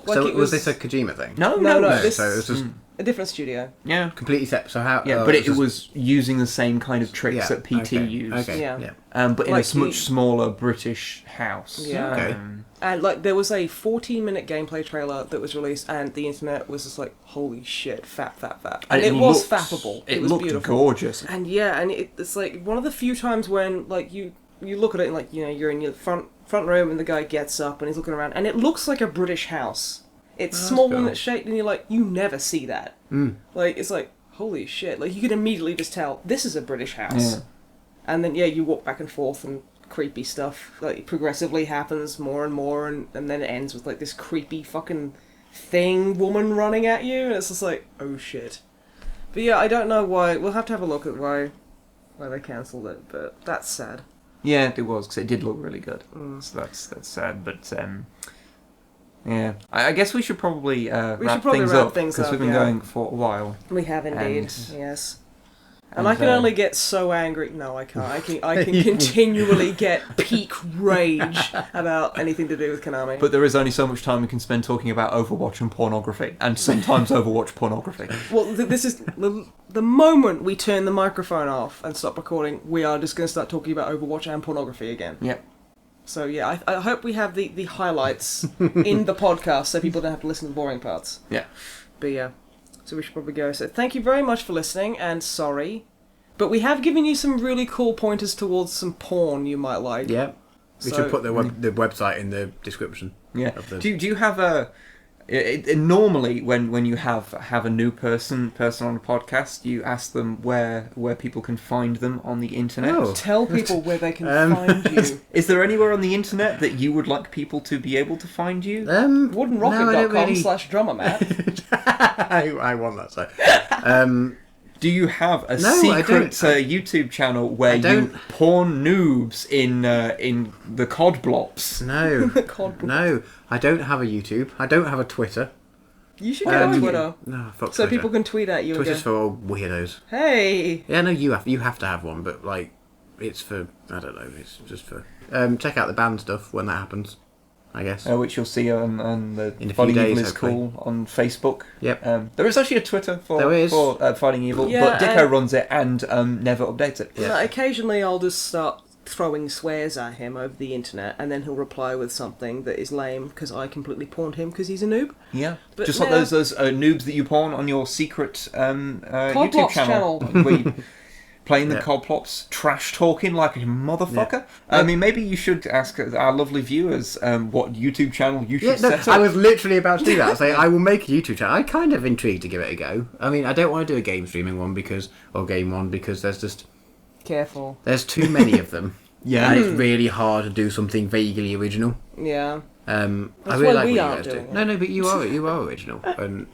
like
So
it
was this a Kojima thing?
No,
No,
no,
this-
So it was just
a different studio.
yeah,
completely separate. So how?
yeah,
oh,
but it
just-
was using the same kind of tricks
yeah,
that PT
okay,
used,
Okay.
Yeah.
Yeah.
but in
Like
a much smaller British house.
Yeah.
Okay.
And there was a 14-minute gameplay trailer that was released, and the internet was just like, "Holy shit, fat." And it was fappable. It was
looked
beautiful.
gorgeous.
And it's like one of the few times when you look at it and you're in your front room and the guy gets up and he's looking around and it looks like a British house. It's
that's
small
cool.
and it's shaped and you're like, you never see that. Like it's like, holy shit! Like you can immediately just tell this is a British house.
Yeah.
And then you walk back and forth and creepy stuff like progressively happens more and more and then it ends with like this creepy fucking woman running at you and it's just like, oh shit. But yeah, I don't know why. We'll have to have a look at why they cancelled it, but that's sad.
Yeah, it was because it did look really good. So that's sad, but yeah, I guess we should probably wrap things up because we've been going for a while.
We have indeed,
And-
yes. And I can only get so angry. No, I can't. I can continually get peak rage about anything to do with Konami.
But there is only so much time we can spend talking about Overwatch and pornography, and sometimes Overwatch pornography.
Well, this is the moment we turn the microphone off and stop recording. We are just going to start talking about Overwatch and pornography again.
Yep.
So yeah, I hope we have the highlights in the podcast so people don't have to listen to the boring parts.
Yeah.
But yeah, so we should probably go. So thank you very much for listening, and sorry. But we have given you some really cool pointers towards some porn you might like.
Yeah. We
So-
should put the website in the description.
Yeah.
Of the...
Do you have a? Normally, when you have a new person on a podcast, you ask them where people can find them on the internet.
Oh.
Tell people where they can find you.
Is there anywhere on the internet that you would like people to be able to find you?
Woodenrocket.com/drummermat.
I want that site.
Do you have a
No, I
secret
don't.
YouTube channel where
I
you
don't.
porn noobs in the COD blops?
No,
God.
no, I don't have a YouTube. I don't have a Twitter.
You should get on Twitter.
No, fuck
So
Twitter.
people can tweet at you
Twitter's
and
for old weirdos.
go, hey!
Yeah, no, you have to have one, but like, it's for I don't know. It's just for check out the band stuff when that happens. I guess.
Which you'll see on the
In a few
Fighting
days,
Evil is
hopefully.
Cool on Facebook.
Yep.
There is actually a Twitter
There is.
for Fighting Evil,
Yeah,
but Dicko runs it and never updates it.
Yeah.
Like, occasionally I'll just start throwing swears at him over the internet, and then he'll reply with something that is lame because I completely pawned him because he's a noob.
Yeah,
But
just like
now-
those noobs that you porn on your secret YouTube
Codplops
channel.
channel.
Where you playing the
Yeah.
Codplops, trash talking like a motherfucker. I mean, maybe you should ask our lovely viewers what YouTube channel you should
Yeah, no,
set
I
up.
was literally about to do that. Say I will make a YouTube channel. I'm kind of intrigued to give it a go. I mean, I don't want to do a game streaming one or game one because
Careful.
there's too many of them.
Yeah.
And it's really hard to do something vaguely original.
Yeah.
I
That's
really
why
like
we
what you
aren't
guys do.
doing it.
No, but you are original, and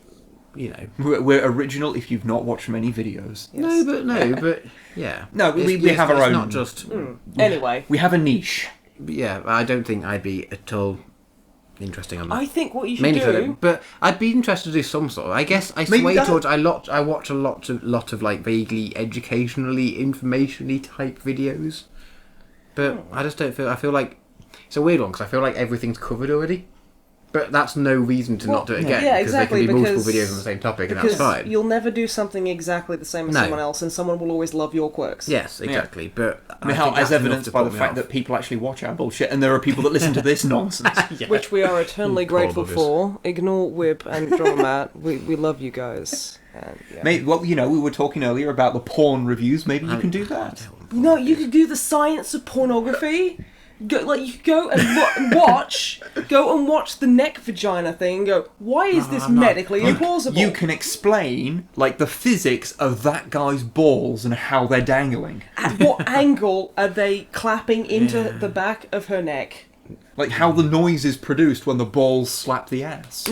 you know.
We're original if you've not watched many videos.
No, but yeah.
No, we have our
it's
own.
not just.
Anyway,
We have a niche.
Yeah, I don't think I'd be at all interesting on that.
I think what you should
Mainly for
do...
them, but I'd be interested to do some sort. I guess I
Maybe
sway
that-
towards. I watch a lot of like vaguely educationally, informationally type videos, but I just don't feel. I feel like it's a weird one because I feel like everything's covered already. But that's no reason to not do it again.
yeah,
because
exactly,
there can be multiple
because-
videos on the same topic, and
Because
that's fine.
you'll never do something exactly the same as
No.
someone else, and someone will always love your quirks.
Yes, exactly. But
I mean, how,
think
as
that's enough
evidenced
to
by
put
the
me
fact
off.
that people actually watch our bullshit, and there are people that listen to this nonsense.
Which we are eternally
Poor
grateful
buggers.
for. Ignore Whip and Drummer Matt. We love you guys. And, yeah.
Maybe, well, you know, we were talking earlier about the porn reviews. Maybe you can do that.
No, you could do the science of pornography. You could go and watch the neck vagina thing and go, why is this
I'm not-
medically implausible?
You can explain like the physics of that guy's balls and how they're dangling,
At what angle are they clapping into the back of her neck?
like how the noise is produced when the balls slap the ass.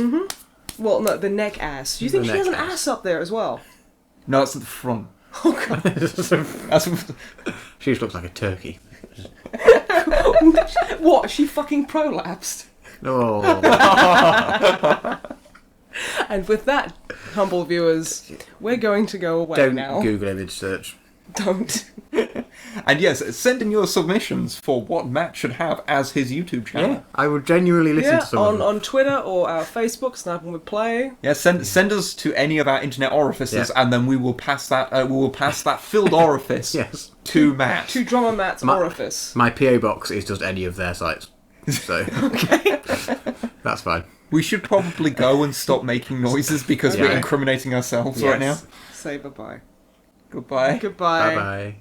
Well, no, the neck ass. Do you think
The
she has an
neck
ass up there as well?
No, it's at the front.
Oh, God.
That's
She just looks like a turkey.
What? She fucking prolapsed.
Oh,
And with that, humble viewers, we're going to go away
don't
now.
Google image search.
Don't.
And yes, send in your submissions for what Matt should have as his YouTube channel.
Yeah, I would genuinely listen
Yeah,
to some of them.
on Twitter or our Facebook, Snipe and we play.
Yeah, send us to any of our internet orifices,
Yeah.
and then we will pass that filled orifice
Yes.
to Matt.
To Drummer Matt's orifice.
My PO box is just any of their sites, so
Okay.
that's fine.
We should probably go and stop making noises because we're
Yeah.
incriminating ourselves right now.
Yes.
Say bye-bye.
Goodbye.
Goodbye.
Bye bye.